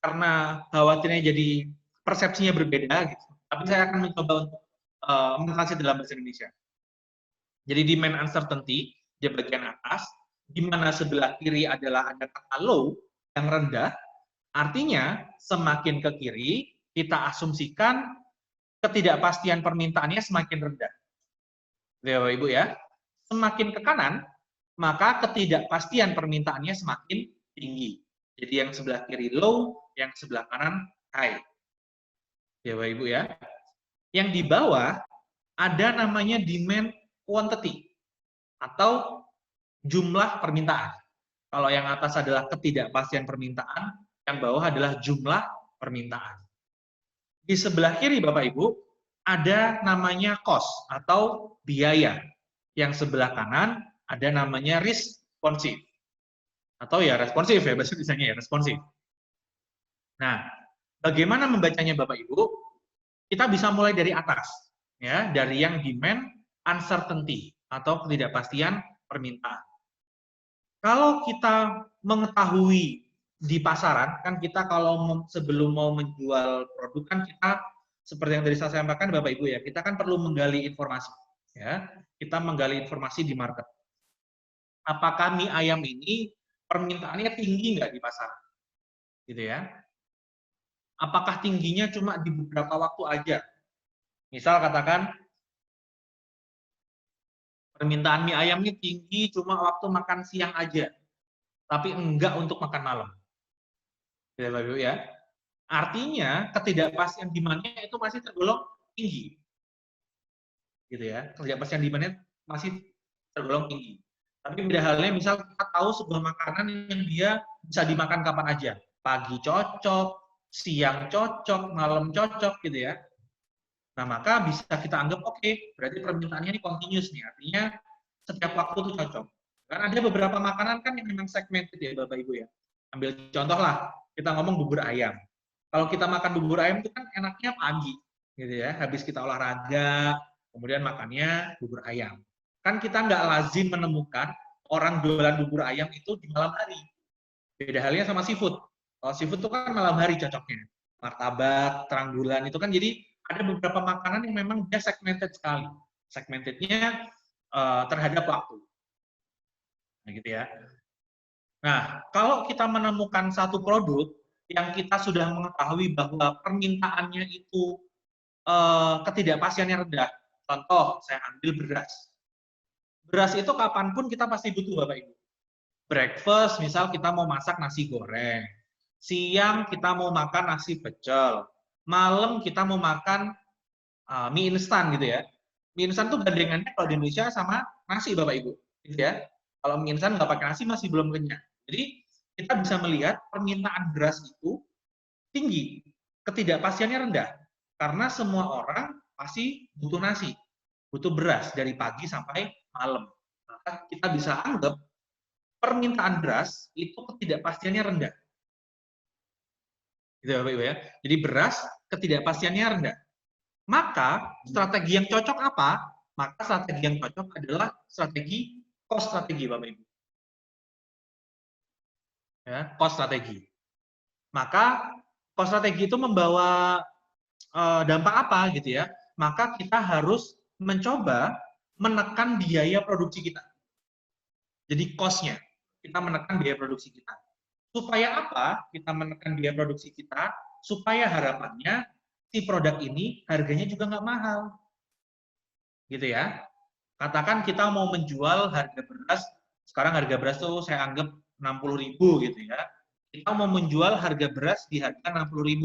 karena khawatirnya jadi persepsinya berbeda gitu. Tapi saya akan mencoba untuk mentranslate dalam bahasa Indonesia. Jadi demand uncertainty di bagian atas, di mana sebelah kiri adalah ada kata low yang rendah, artinya semakin ke kiri kita asumsikan ketidakpastian permintaannya semakin rendah. Ya, Bapak Ibu ya. Semakin ke kanan, maka ketidakpastian permintaannya semakin tinggi. Jadi yang sebelah kiri low, yang sebelah kanan high. Ya, Bapak Ibu ya. Yang di bawah ada namanya demand quantity atau jumlah permintaan. Kalau yang atas adalah ketidakpastian permintaan, yang bawah adalah jumlah permintaan. Di sebelah kiri Bapak Ibu ada namanya cost atau biaya. Yang sebelah kanan ada namanya responsive. Atau ya responsif ya, bahasa Indonesia ya, responsif. Nah, bagaimana membacanya Bapak Ibu? Kita bisa mulai dari atas, ya, dari yang demand uncertainty atau ketidakpastian permintaan. Kalau kita mengetahui di pasaran, kan kita kalau sebelum mau menjual produk kan kita seperti yang tadi saya sampaikan Bapak Ibu ya, kita kan perlu menggali informasi, ya, kita menggali informasi di market. Apakah mie ayam ini permintaannya tinggi nggak di pasar, gitu ya? Apakah tingginya cuma di beberapa waktu aja? Misal katakan permintaan mie ayam ini tinggi cuma waktu makan siang aja, tapi enggak untuk makan malam. Ya, Bapak Ibu ya. Artinya ketidakpastian demand-nya itu masih tergolong tinggi. Gitu ya. Ketidakpastian demand-nya masih tergolong tinggi. Tapi beda halnya misal kita tahu sebuah makanan yang dia bisa dimakan kapan aja. Pagi cocok, siang cocok, malam cocok gitu ya. Nah, maka bisa kita anggap oke, berarti permintaannya ini continuous nih. Artinya setiap waktu itu cocok. Kan ada beberapa makanan kan yang memang segmented ya Bapak Ibu ya. Ambil contoh lah, kita ngomong bubur ayam. Kalau kita makan bubur ayam itu kan enaknya pagi, gitu ya. Habis kita olahraga, kemudian makannya bubur ayam. Kan kita nggak lazim menemukan orang jualan bubur ayam itu di malam hari. Beda halnya sama seafood. Kalau seafood itu kan malam hari cocoknya. Martabak, terang bulan itu kan jadi ada beberapa makanan yang memang dia segmented sekali. Segmentednya terhadap waktu. Nah, gitu ya. Nah, kalau kita menemukan satu produk yang kita sudah mengetahui bahwa permintaannya itu ketidakpastiannya rendah. Contoh, saya ambil beras. Beras itu kapanpun kita pasti butuh, Bapak Ibu. Breakfast, misal kita mau masak nasi goreng. Siang kita mau makan nasi pecel. Malam kita mau makan mie instan gitu ya. Mie instan tuh gandengannya kalau di Indonesia sama nasi Bapak Ibu, gitu ya. Kalau mie instan nggak pakai nasi masih belum kenyang. Jadi kita bisa melihat permintaan beras itu tinggi, ketidakpastiannya rendah. Karena semua orang pasti butuh nasi, butuh beras dari pagi sampai malam. Maka kita bisa anggap permintaan beras itu ketidakpastiannya rendah. Gitu ya Bapak Ibu ya. Jadi beras ketidakpastiannya rendah. Maka strategi yang cocok apa? Maka strategi yang cocok adalah strategi cost strategi, Bapak Ibu. Ya, cost strategi. Maka cost strategi itu membawa dampak apa gitu ya? Maka kita harus mencoba menekan biaya produksi kita. Jadi cost-nya, kita menekan biaya produksi kita. Supaya apa? Kita menekan biaya produksi kita, supaya harapannya si produk ini harganya juga nggak mahal. Gitu ya. Katakan kita mau menjual harga beras, sekarang harga beras tuh saya anggap 60.000 gitu ya. Kita mau menjual harga beras di harga 60.000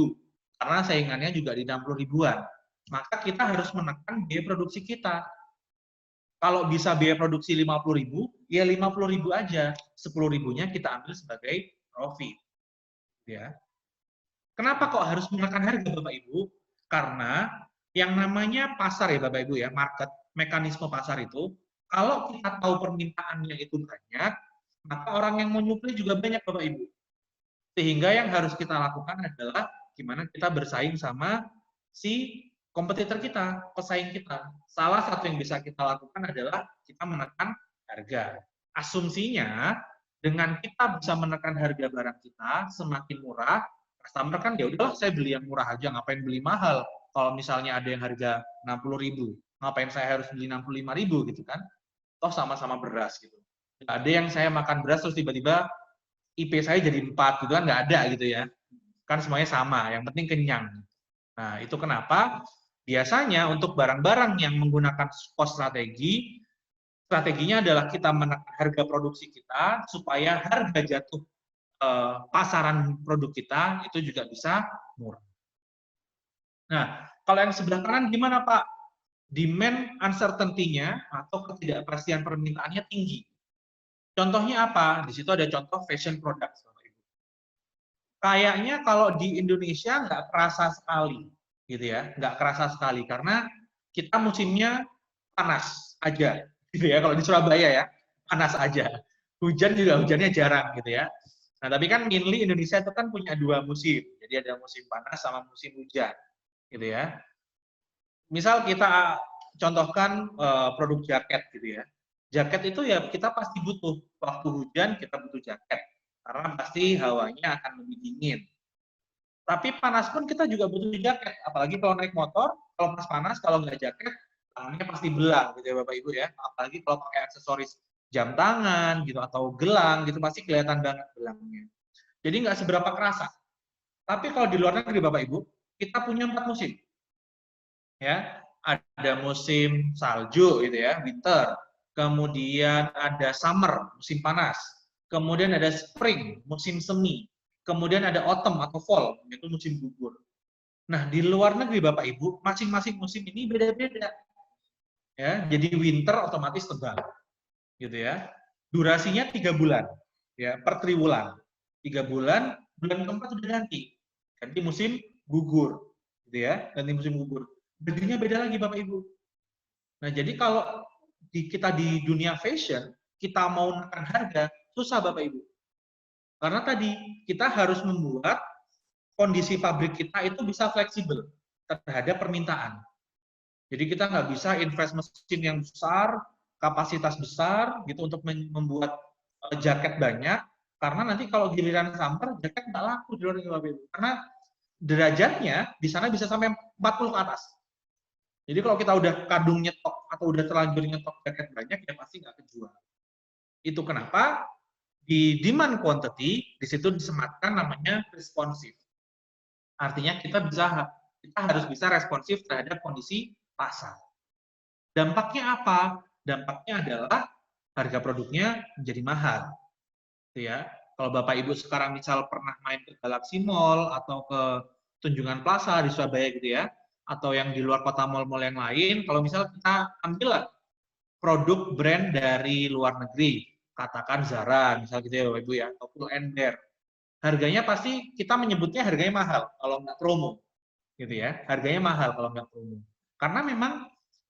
karena saingannya juga di 60 ribuan. Maka kita harus menekan biaya produksi kita. Kalau bisa biaya produksi 50.000, ya 50.000 aja. 10.000-nya kita ambil sebagai profit. Ya. Kenapa kok harus menekan harga Bapak Ibu? Karena yang namanya pasar ya Bapak Ibu ya, market, mekanisme pasar itu, kalau kita tahu permintaannya itu banyak, maka orang yang mau nyuplai juga banyak Bapak Ibu. Sehingga yang harus kita lakukan adalah gimana kita bersaing sama si kompetitor kita, pesaing kita. Salah satu yang bisa kita lakukan adalah kita menekan harga. Asumsinya dengan kita bisa menekan harga barang kita semakin murah, customer kan ya udahlah saya beli yang murah aja, ngapain beli mahal. Kalau misalnya ada yang harga 60.000, ngapain saya harus beli 65.000 gitu kan? Toh sama-sama beras gitu. Nggak ada yang saya makan beras terus tiba-tiba IP saya jadi 4 gitu kan, nggak ada gitu ya. Kan semuanya sama, yang penting kenyang. Nah, itu kenapa biasanya untuk barang-barang yang menggunakan cost strategi, strateginya adalah kita menekan harga produksi kita supaya harga jatuh pasaran produk kita itu juga bisa murah. Nah, kalau yang sebelah kanan gimana Pak? Demand uncertainty-nya atau ketidakpastian permintaannya tinggi. Contohnya apa? Di situ ada contoh fashion products. Kayaknya kalau di Indonesia nggak kerasa sekali, gitu ya, nggak kerasa sekali karena kita musimnya panas aja, gitu ya. Kalau di Surabaya ya, panas aja. Hujan juga hujannya jarang, gitu ya. Nah, tapi kan mainly Indonesia itu kan punya 2 musim. Jadi ada musim panas sama musim hujan, gitu ya. Misal kita contohkan produk jaket, gitu ya. Jaket itu ya kita pasti butuh. Waktu hujan kita butuh jaket karena pasti hawanya akan lebih dingin. Tapi panas pun kita juga butuh jaket, apalagi kalau naik motor, kalau pas panas, kalau nggak jaket, tangannya pasti belang gitu ya Bapak Ibu ya. Apalagi kalau pakai aksesoris jam tangan gitu atau gelang gitu pasti kelihatan banget belangnya. Jadi nggak seberapa kerasa. Tapi kalau di luar negeri Bapak Ibu, kita punya 4 musim. Ya, ada musim salju gitu ya, winter. Kemudian ada summer, musim panas. Kemudian ada spring, musim semi. Kemudian ada autumn atau fall, yaitu musim gugur. Nah, di luar negeri Bapak Ibu, masing-masing musim ini beda-beda. Ya, jadi winter otomatis tebal. Gitu ya. Durasinya 3 bulan. Ya, per triwulan. 3 bulan, bulan keempat sudah ganti. Ganti musim gugur. Gitu ya, ganti musim gugur. Negerinya beda lagi Bapak Ibu. Nah, jadi kalau kita di dunia fashion, kita mau menekan harga, susah Bapak Ibu. Karena tadi kita harus membuat kondisi pabrik kita itu bisa fleksibel terhadap permintaan. Jadi kita nggak bisa invest mesin yang besar, kapasitas besar gitu untuk membuat jaket banyak, karena nanti kalau giliran summer jaket nggak laku di luar negeri. Karena derajatnya di sana bisa sampai 40 ke atas. Jadi kalau kita udah kadung nyetok atau udah terlanjur nyetok jaket banyak, ya pasti nggak kejual. Itu kenapa di demand quantity di situ disematkan namanya responsif. Artinya kita harus bisa responsif terhadap kondisi pasar. Dampaknya apa? Dampaknya adalah harga produknya menjadi mahal. Gitu ya. Kalau Bapak Ibu sekarang misal pernah main ke Galaxy Mall atau ke Tunjungan Plaza di Surabaya gitu ya, atau yang di luar kota mall-mall yang lain, kalau misal kita ambil produk brand dari luar negeri, katakan Zara, misal gitu ya Bapak Ibu ya, atau Pull & Bear, harganya pasti kita menyebutnya harganya mahal kalau nggak promo, gitu ya, harganya mahal kalau nggak promo. Karena memang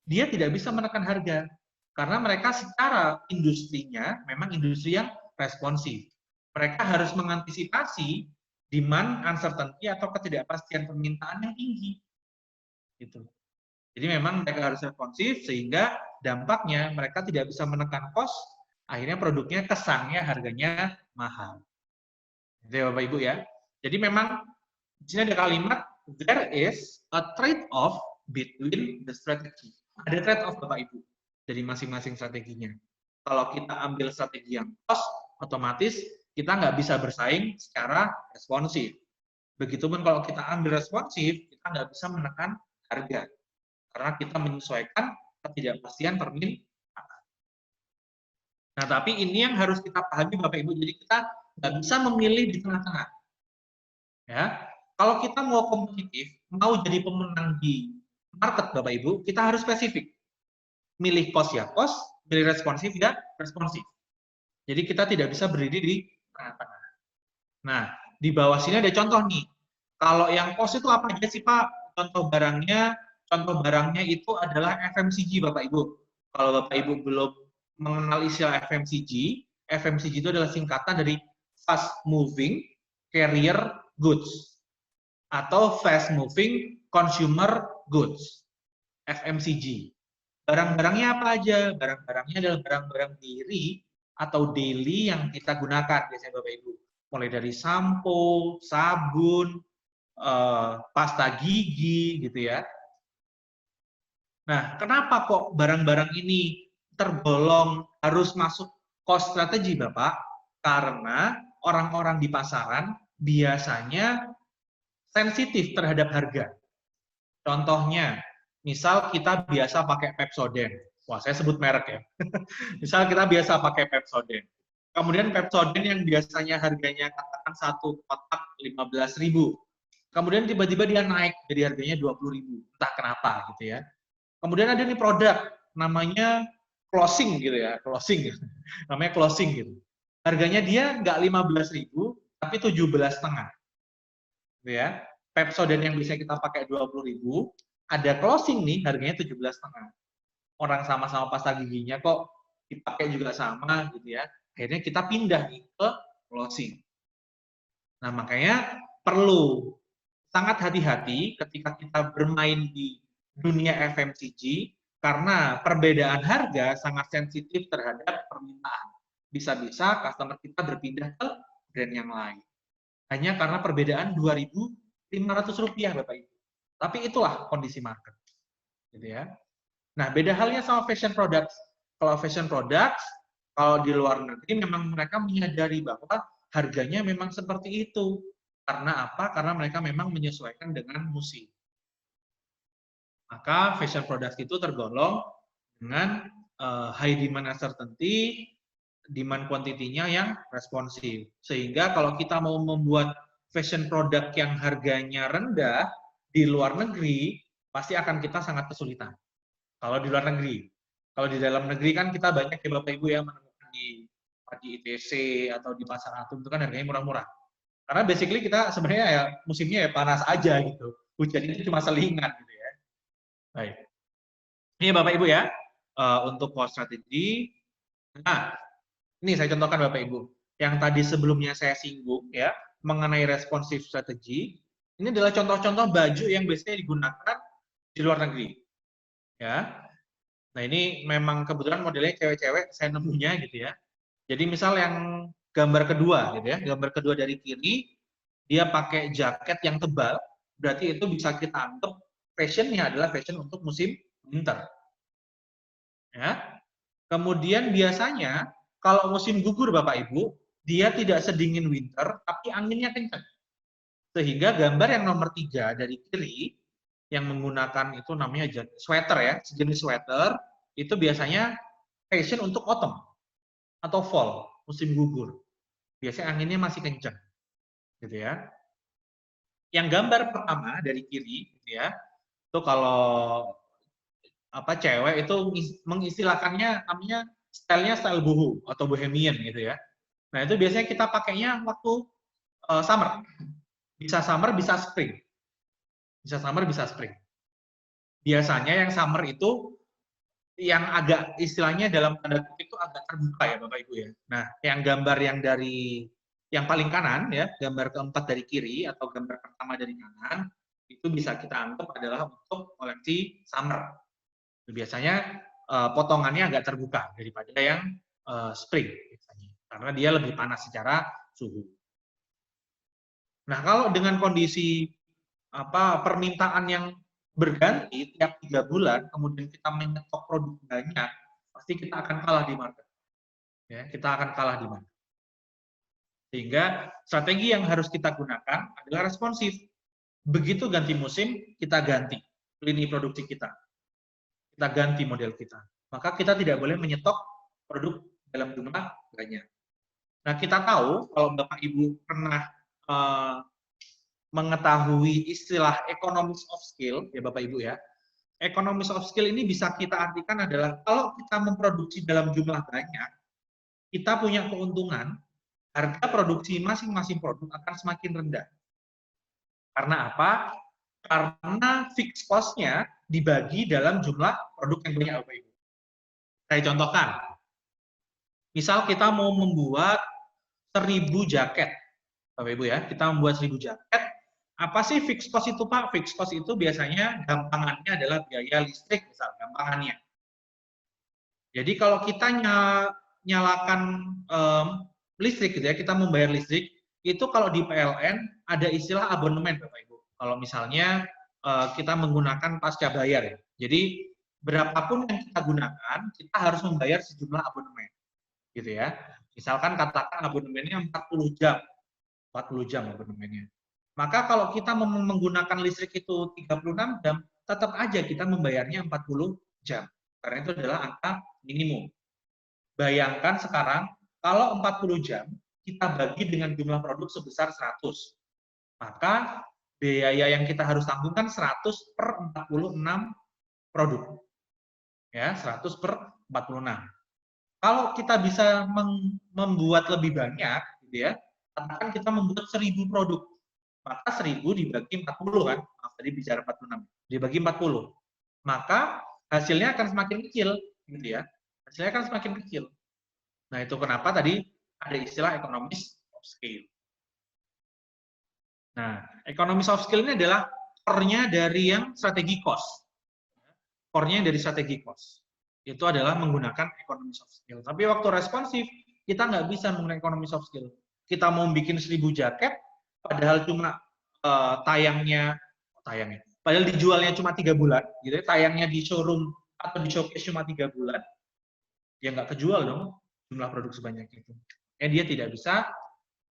dia tidak bisa menekan harga, karena mereka secara industrinya memang industri yang responsif. Mereka harus mengantisipasi demand uncertainty atau ketidakpastian permintaan yang tinggi. Gitu. Jadi memang mereka harus responsif sehingga dampaknya mereka tidak bisa menekan cost, akhirnya produknya kesannya harganya mahal. Gitu ya Bapak Ibu ya. Jadi memang di sini ada kalimat there is a trade-off between the strategy. Ada trade-off Bapak Ibu dari masing-masing strateginya. Kalau kita ambil strategi yang cost, otomatis kita nggak bisa bersaing secara responsif. Begitupun kalau kita ambil responsif, kita nggak bisa menekan harga. Karena kita menyesuaikan ketidakpastian permintaan. Nah, tapi ini yang harus kita pahami Bapak Ibu. Jadi kita nggak bisa memilih di tengah-tengah. Ya, kalau kita mau kompetitif, mau jadi pemenang di market Bapak Ibu, kita harus spesifik. Milih cost ya cost, milih responsif ya responsif. Jadi kita tidak bisa berdiri di tengah-tengah. Nah, di bawah sini ada contoh nih. Kalau yang cost itu apa aja sih Pak? Contoh barangnya itu adalah FMCG Bapak Ibu. Kalau Bapak Ibu belum mengenal istilah FMCG, FMCG itu adalah singkatan dari fast moving carrier goods atau fast moving consumer goods, FMCG. Barang-barangnya apa aja? Barang-barangnya adalah barang-barang diri atau daily yang kita gunakan biasanya Bapak Ibu. Mulai dari sampo, sabun, pasta gigi gitu ya. Nah, kenapa kok barang-barang ini tergolong harus masuk cost strategi, Bapak? Karena orang-orang di pasaran biasanya sensitif terhadap harga. Contohnya, misal kita biasa pakai Pepsodent. Wah, saya sebut merek ya. Misal kita biasa pakai Pepsodent. Kemudian Pepsodent yang biasanya harganya katakan satu kotak 15.000. Kemudian tiba-tiba dia naik jadi harganya 20.000. Entah kenapa gitu ya. Kemudian ada nih produk namanya closing gitu ya, closing gitu. Namanya closing gitu. Harganya dia nggak 15.000 tapi 17,5. Gitu ya. Pepsodent yang bisa kita pakai 20.000, ada closing nih harganya 17,5. Orang sama-sama pasta giginya kok dipakai juga sama gitu ya. Akhirnya kita pindah nih ke closing. Nah, makanya perlu sangat hati-hati ketika kita bermain di dunia FMCG karena perbedaan harga sangat sensitif terhadap permintaan. Bisa-bisa customer kita berpindah ke brand yang lain. Hanya karena perbedaan Rp2.500, Bapak Ibu. Tapi itulah kondisi market. Gitu ya. Nah, beda halnya sama fashion products. Kalau fashion products, kalau di luar negeri memang mereka menyadari bahwa harganya memang seperti itu. Karena apa? Karena mereka memang menyesuaikan dengan musim. Maka fashion products itu tergolong dengan high demand uncertainty, demand quantity-nya yang responsif. Sehingga kalau kita mau membuat fashion product yang harganya rendah di luar negeri, pasti akan kita sangat kesulitan. Kalau di luar negeri. Kalau di dalam negeri kan kita banyak ya Bapak Ibu ya menemukan di ITC atau di pasar atom itu kan harganya murah-murah. Karena basically kita sebenarnya ya musimnya ya panas aja gitu. Hujan itu cuma selingan gitu ya. Baik. Ini Bapak Ibu ya, untuk cost strategy. Nah, ini saya contohkan Bapak Ibu. Yang tadi sebelumnya saya singgung ya, mengenai responsive strategy, ini adalah contoh-contoh baju yang biasanya digunakan di luar negeri. Ya. Nah, ini memang kebetulan modelnya cewek-cewek saya nemunya gitu ya. Jadi misal yang gambar kedua gitu ya, gambar kedua dari kiri, dia pakai jaket yang tebal, berarti itu bisa kita anggap fashionnya adalah fashion untuk musim winter. Ya. Kemudian biasanya kalau musim gugur Bapak Ibu, dia tidak sedingin winter, tapi anginnya kencang. Sehingga gambar yang nomor 3 dari kiri, yang menggunakan itu namanya sweater ya, sejenis sweater, itu biasanya fashion untuk autumn atau fall, musim gugur. Biasanya anginnya masih kencang. Gitu ya. Yang gambar pertama dari kiri, gitu ya, itu kalau cewek itu mengistilahkannya namanya stylenya style boho atau bohemian gitu ya. Nah itu biasanya kita pakainya waktu summer, bisa spring, bisa summer bisa spring. Biasanya yang summer itu yang agak istilahnya dalam tanda kutip itu agak terbuka ya Bapak Ibu ya. Nah yang gambar yang dari yang paling kanan ya, gambar keempat dari kiri atau gambar pertama dari kanan itu bisa kita anggap adalah untuk koleksi summer. Biasanya potongannya agak terbuka daripada yang spring biasanya, karena dia lebih panas secara suhu. Nah, kalau dengan kondisi permintaan yang berganti tiap 3 bulan, kemudian kita menyetok produk banyak, pasti kita akan kalah di market. Ya, kita akan kalah di market. Sehingga strategi yang harus kita gunakan adalah responsif. Begitu ganti musim, kita ganti lini produksi kita. Kita ganti model kita. Maka kita tidak boleh menyetok produk dalam jumlah banyak. Nah, kita tahu kalau Bapak Ibu pernah mengetahui istilah economies of scale, ya Bapak Ibu ya. Economies of scale ini bisa kita artikan adalah kalau kita memproduksi dalam jumlah banyak, kita punya keuntungan, harga produksi masing-masing produk akan semakin rendah. Karena apa? Karena fixed cost-nya dibagi dalam jumlah produk yang banyak, Bapak Ibu. Saya contohkan. Misal kita mau membuat 1.000 jaket, Bapak Ibu ya, kita membuat 1.000 jaket, apa sih fixed cost itu Pak? Fixed cost itu biasanya gampangannya adalah biaya listrik, misal gampangannya. Jadi kalau kita nyalakan listrik gitu ya, kita membayar listrik, itu kalau di PLN ada istilah abonemen Bapak Ibu. Kalau misalnya kita menggunakan pasca bayar ya. Jadi berapapun yang kita gunakan, kita harus membayar sejumlah abonemen. Gitu ya. Misalkan katakan abonemennya 40 jam. 40 jam abonemennya. Maka kalau kita menggunakan listrik itu 36 jam, tetap aja kita membayarnya 40 jam. Karena itu adalah angka minimum. Bayangkan sekarang, kalau 40 jam, kita bagi dengan jumlah produk sebesar 100. Maka biaya yang kita harus tanggungkan 100 per 46 produk. Ya, 100 per 46. Kalau kita bisa membuat lebih banyak, gitu ya, katakan kita membuat 1000 produk, maka 1000 dibagi 40 kan, tadi bicara 46, dibagi 40, maka hasilnya akan semakin kecil, gitu ya, hasilnya akan semakin kecil. Nah itu kenapa tadi ada istilah economies of scale. Nah, economies of scale ini adalah core-nya dari yang strategi cost. Core-nya dari strategi cost. Itu adalah menggunakan economies of scale. Tapi waktu responsif, kita nggak bisa menggunakan economies of scale. Kita mau bikin 1000 jaket, padahal cuma tayangnya, padahal dijualnya cuma 3 bulan, gitu ya, tayangnya di showroom atau di showcase cuma 3 bulan, ya nggak kejual dong jumlah produk sebanyak itu. Dia tidak bisa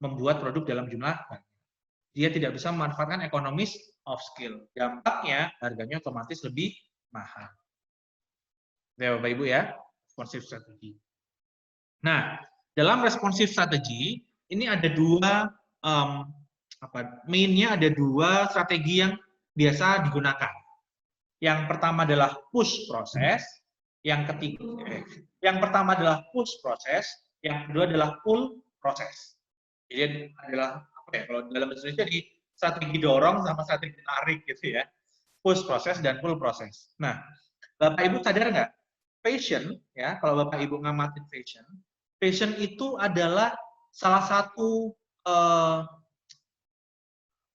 membuat produk dalam jumlah banyak. Dia tidak bisa memanfaatkan economies of scale. Dampaknya, harganya otomatis lebih mahal. Ya, Bapak Ibu ya, responsive strategy. Nah, dalam responsive strategy ini ada dua mainnya ada dua strategi yang biasa digunakan. Yang pertama adalah push proses, yang pertama adalah push proses, yang kedua adalah pull proses. Jadi adalah apa ya, kalau dalam bahasa Indonesia di strategi dorong sama strategi tarik gitu ya. Push proses dan pull proses. Nah, Bapak Ibu sadar nggak? Fashion, ya, kalau Bapak Ibu ngamatin fashion itu adalah salah satu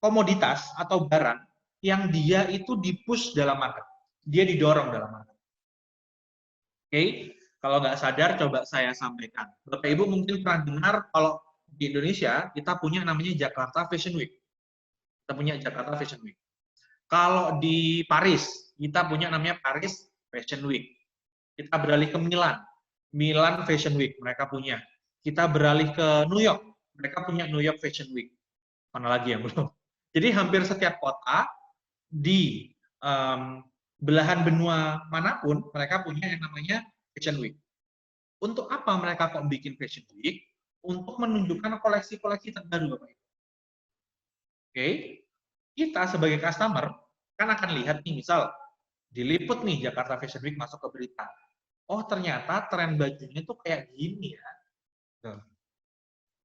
komoditas atau barang yang dia itu dipush dalam market. Dia didorong dalam market. Oke, kalau nggak sadar, coba saya sampaikan. Bapak Ibu mungkin pernah dengar kalau di Indonesia kita punya namanya Jakarta Fashion Week. Kita punya Jakarta Fashion Week. Kalau di Paris, kita punya namanya Paris Fashion Week. Kita beralih ke Milan Fashion Week, mereka punya. Kita beralih ke New York, mereka punya New York Fashion Week. Mana lagi yang belum? Jadi hampir setiap kota di belahan benua manapun, mereka punya yang namanya Fashion Week. Untuk apa mereka kok bikin Fashion Week? Untuk menunjukkan koleksi-koleksi terbaru, Bapak Ibu. Oke, kita sebagai customer kan akan lihat nih, misal diliput nih Jakarta Fashion Week masuk ke berita. Oh ternyata tren bajunya tuh kayak gini ya.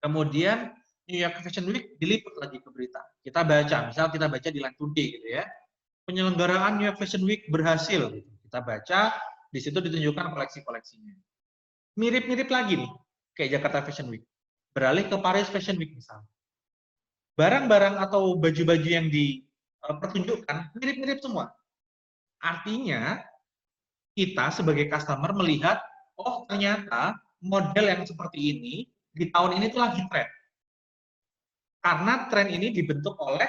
Kemudian New York Fashion Week diliput lagi ke berita. Kita baca, misal kita baca di Line Today gitu ya. Penyelenggaraan New York Fashion Week berhasil. Kita baca, di situ ditunjukkan koleksi-koleksinya. Mirip-mirip lagi nih, kayak Jakarta Fashion Week. Beralih ke Paris Fashion Week misalnya. Barang-barang atau baju-baju yang dipertunjukkan mirip-mirip semua. Artinya, kita sebagai customer melihat, oh ternyata model yang seperti ini di tahun ini tuh lagi tren. Karena tren ini dibentuk oleh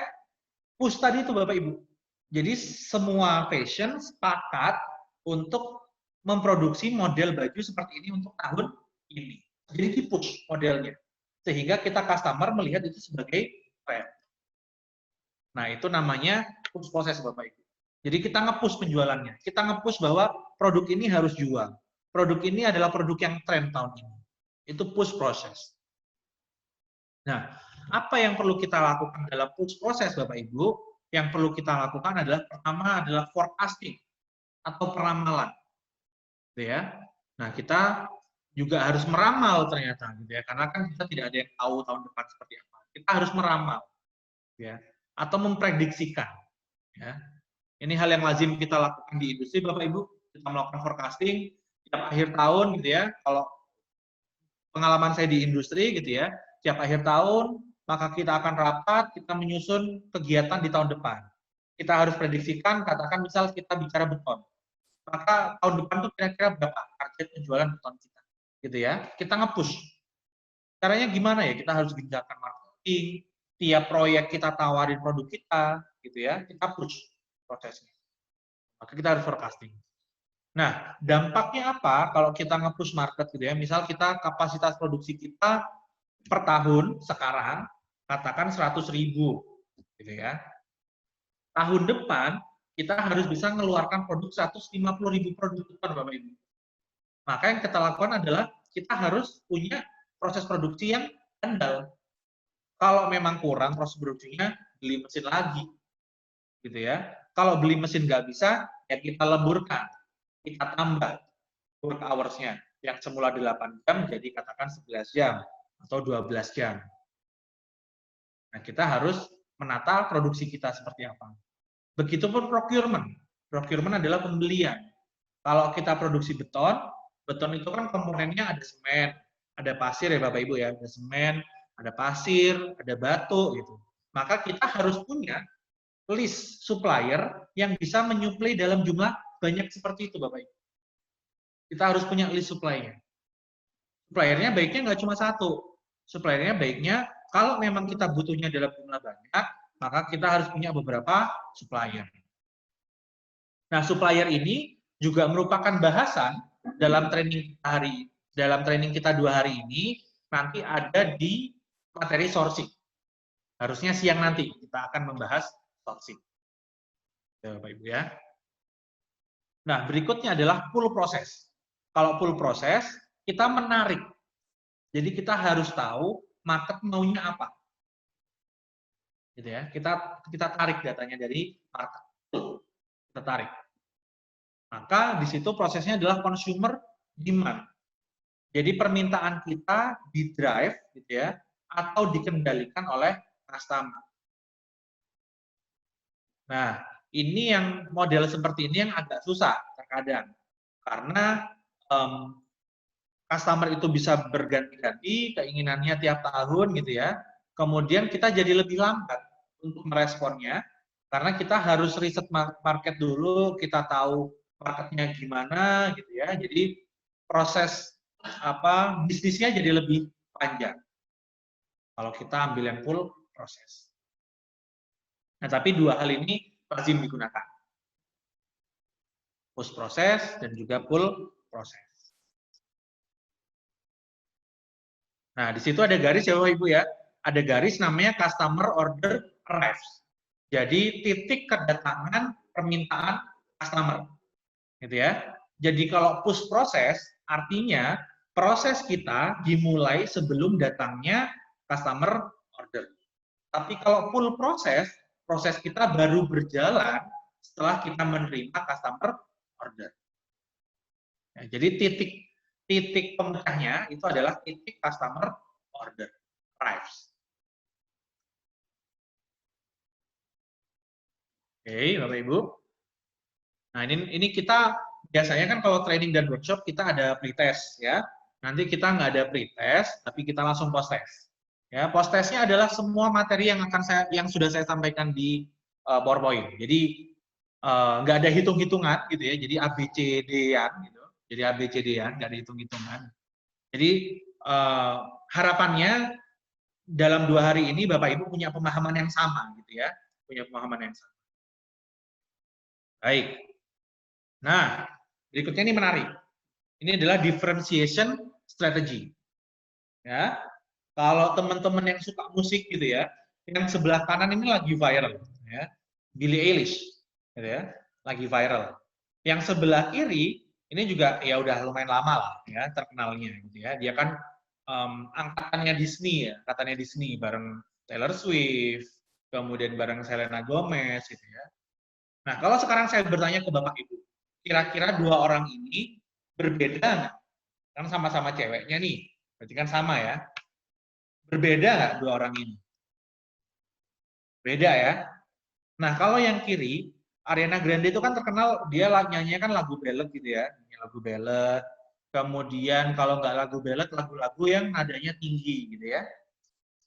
push tadi itu Bapak Ibu. Jadi semua fashion sepakat untuk memproduksi model baju seperti ini untuk tahun ini. Jadi di push modelnya. Sehingga kita customer melihat itu sebagai tren. Nah itu namanya push proses Bapak Ibu. Jadi kita nge-push penjualannya. Kita nge-push bahwa produk ini harus jual. Produk ini adalah produk yang tren tahun ini. Itu push proses. Nah, apa yang perlu kita lakukan dalam push proses Bapak Ibu? Yang perlu kita lakukan adalah pertama adalah forecasting atau peramalan. Gitu ya. Nah, kita juga harus meramal ternyata gitu ya. Karena kan kita tidak ada yang tahu tahun depan seperti apa. Kita harus meramal ya, atau memprediksikan ya. Ini hal yang lazim kita lakukan di industri, Bapak Ibu. Kita melakukan forecasting tiap akhir tahun, gitu ya. Kalau pengalaman saya di industri, gitu ya, tiap akhir tahun, maka kita akan rapat, kita menyusun kegiatan di tahun depan. Kita harus prediksikan, katakan misal kita bicara beton. Maka tahun depan tuh kira-kira berapa target penjualan beton kita, gitu ya. Kita nge-push. Caranya gimana ya? Kita harus gencarkan marketing, tiap proyek kita tawarin produk kita, gitu ya, kita push prosesnya. Maka kita harus forecasting. Nah, dampaknya apa kalau kita nge-push market gitu ya? Misal kita kapasitas produksi kita per tahun sekarang katakan 100.000 gitu ya. Tahun depan kita harus bisa mengeluarkan produk 150.000 produk depan Bapak Ibu. Maka yang kita lakukan adalah kita harus punya proses produksi yang andal. Kalau memang kurang proses produksinya, beli mesin lagi, gitu ya. Kalau beli mesin nggak bisa, ya kita lemburkan, kita tambah work hours-nya. Yang semula 8 jam, jadi katakan 11 jam atau 12 jam. Nah, kita harus menata produksi kita seperti apa. Begitupun procurement. Procurement adalah pembelian. Kalau kita produksi beton, beton itu kan komponennya ada semen, ada pasir ya Bapak Ibu ya, ada semen, ada pasir, ada batu gitu. Maka kita harus punya list supplier yang bisa menyuplai dalam jumlah banyak seperti itu Bapak Ibu. Kita harus punya list suppliernya. Suppliernya baiknya nggak cuma satu. Suppliernya baiknya kalau memang kita butuhnya dalam jumlah banyak, maka kita harus punya beberapa supplier. Nah, supplier ini juga merupakan bahasan dalam training kita 2 hari ini, nanti ada di materi sourcing. Harusnya siang nanti kita akan membahas sourcing. Ya, Bapak Ibu ya. Nah, berikutnya adalah pull proses. Kalau pull proses, kita menarik. Jadi kita harus tahu market maunya apa. Gitu ya. Kita tarik datanya dari market. Kita tarik. Maka di situ prosesnya adalah consumer demand. Jadi permintaan kita di drive gitu ya, atau dikendalikan oleh customer. Nah, ini yang model seperti ini yang agak susah terkadang. Karena customer itu bisa berganti-ganti keinginannya tiap tahun gitu ya. Kemudian kita jadi lebih lambat untuk meresponnya karena kita harus riset market dulu, kita tahu marketnya gimana gitu ya. Jadi proses bisnisnya jadi lebih panjang kalau kita ambil yang full proses. Nah, tapi 2 hal ini lazim digunakan. Push proses dan juga pull proses. Nah, di situ ada garis ya Bapak Ibu ya. Ada garis namanya customer order arrives. Jadi titik kedatangan permintaan customer. Gitu ya. Jadi kalau push proses artinya proses kita dimulai sebelum datangnya customer order. Tapi kalau pull proses, proses kita baru berjalan setelah kita menerima customer order. Nah, jadi titik pemecahnya itu adalah titik customer order arrives. Oke, Bapak Ibu. Nah, ini kita biasanya kan kalau training dan workshop kita ada pretest ya. Nanti kita nggak ada pretest, tapi kita langsung post-test. Ya, post-testnya adalah semua materi yang sudah saya sampaikan di PowerPoint. Jadi nggak ada hitung-hitungan gitu ya. Jadi ABCD-an gitu. Jadi ABCD-an, nggak ada hitung-hitungan. Jadi harapannya dalam 2 hari ini Bapak Ibu punya pemahaman yang sama gitu ya. Punya pemahaman yang sama. Baik. Nah, berikutnya ini menarik. Ini adalah differentiation strategy. Ya. Kalau teman-teman yang suka musik gitu ya, yang sebelah kanan ini lagi viral ya. Billie Eilish gitu ya, lagi viral. Yang sebelah kiri ini juga ya udah lumayan lama lah ya terkenalnya gitu ya. Dia kan angkatannya Disney ya, angkatannya Disney bareng Taylor Swift, kemudian bareng Selena Gomez gitu ya. Nah, kalau sekarang saya bertanya ke Bapak Ibu, kira-kira 2 orang ini berbeda nggak? Kan sama-sama ceweknya nih, berarti kan sama ya. Berbeda nggak 2 orang ini? Beda ya. Nah, kalau yang kiri, Ariana Grande itu kan terkenal, dia nyanyinya kan lagu ballad gitu ya, lagu ballad. Kemudian kalau nggak lagu ballad, lagu-lagu yang nadanya tinggi gitu ya.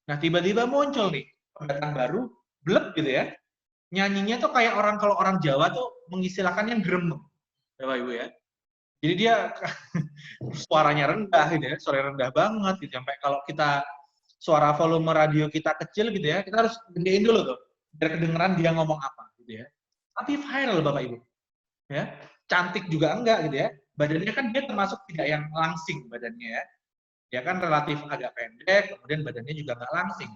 Nah, tiba-tiba muncul nih, pendatang baru, blek gitu ya. Nyanyinya tuh kayak kalau orang Jawa tuh mengistilahkan yang gremeng, Bapak Ibu ya. Jadi dia suaranya rendah gitu ya, suara rendah banget gitu. Sampai kalau kita suara volume radio kita kecil gitu ya, kita harus gedein dulu tuh. biar kedengeran dia ngomong apa, gitu ya. Tapi viral Bapak Ibu, ya. Cantik juga enggak, gitu ya. Badannya kan dia termasuk tidak yang langsing badannya ya. Dia kan relatif agak pendek, kemudian badannya juga nggak langsing.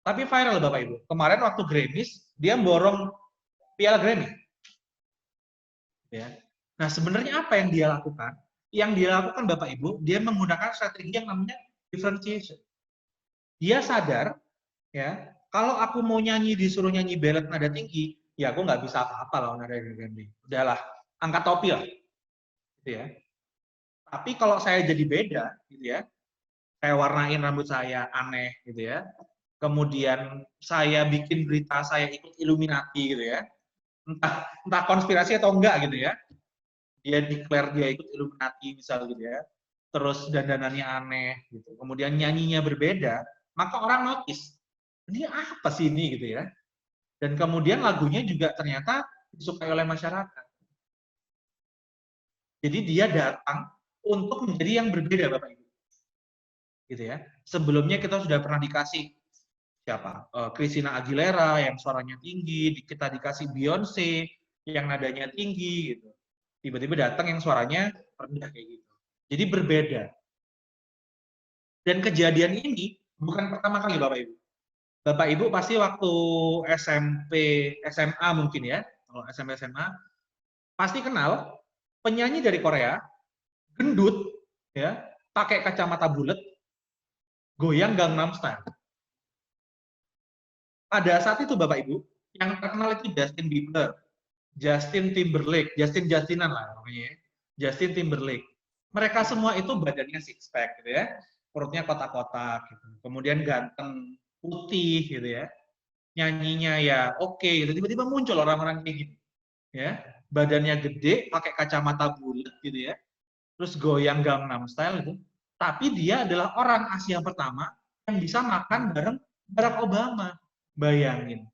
Tapi viral Bapak Ibu. Kemarin waktu Grammys, dia borong piala Grammy. Ya. Nah, sebenarnya apa yang dia lakukan? Yang dia lakukan Bapak Ibu, dia menggunakan strategi yang namanya differentiation. Dia sadar, ya, kalau aku mau nyanyi disuruh nyanyi ballad nada tinggi, ya aku nggak bisa apa-apa lawan nada Grammy. Udahlah, angkat topi lah, gitu ya. Tapi kalau saya jadi beda, gitu ya, saya warnain rambut saya aneh, gitu ya. Kemudian saya bikin berita saya ikut Illuminati, gitu ya. Entah konspirasi atau enggak, gitu ya. Dia declare dia ikut Illuminati, misal gitu ya. Terus dandanannya aneh, gitu. Kemudian nyanyinya berbeda, maka orang notice. Ini apa sih ini, gitu ya. Dan kemudian lagunya juga ternyata disukai oleh masyarakat. Jadi dia datang untuk menjadi yang berbeda, Bapak Ibu. Gitu ya. Sebelumnya kita sudah pernah dikasih siapa? Christina Aguilera yang suaranya tinggi, kita dikasih Beyonce yang nadanya tinggi gitu. Tiba-tiba datang yang suaranya rendah kayak gitu. Jadi berbeda. Dan kejadian ini bukan pertama kali Bapak Ibu. Bapak Ibu pasti waktu SMP, SMA mungkin ya, kalau SMP SMA pasti kenal penyanyi dari Korea, gendut ya, pakai kacamata bulat, goyang Gangnam Style. Pada saat itu Bapak Ibu, yang terkenal itu Justin Bieber, Justin Timberlake, Justinan lah namanya, Justin Timberlake. Mereka semua itu badannya six pack gitu ya, perutnya kotak-kotak gitu. Kemudian ganteng, putih gitu ya. Nyanyinya ya oke gitu. Tiba-tiba muncul orang-orang kayak gitu. Ya, badannya gede, pakai kacamata bulat gitu ya. Terus goyang Gangnam Style itu. Tapi dia adalah orang Asia pertama yang bisa makan bareng Barack Obama. Bayangin.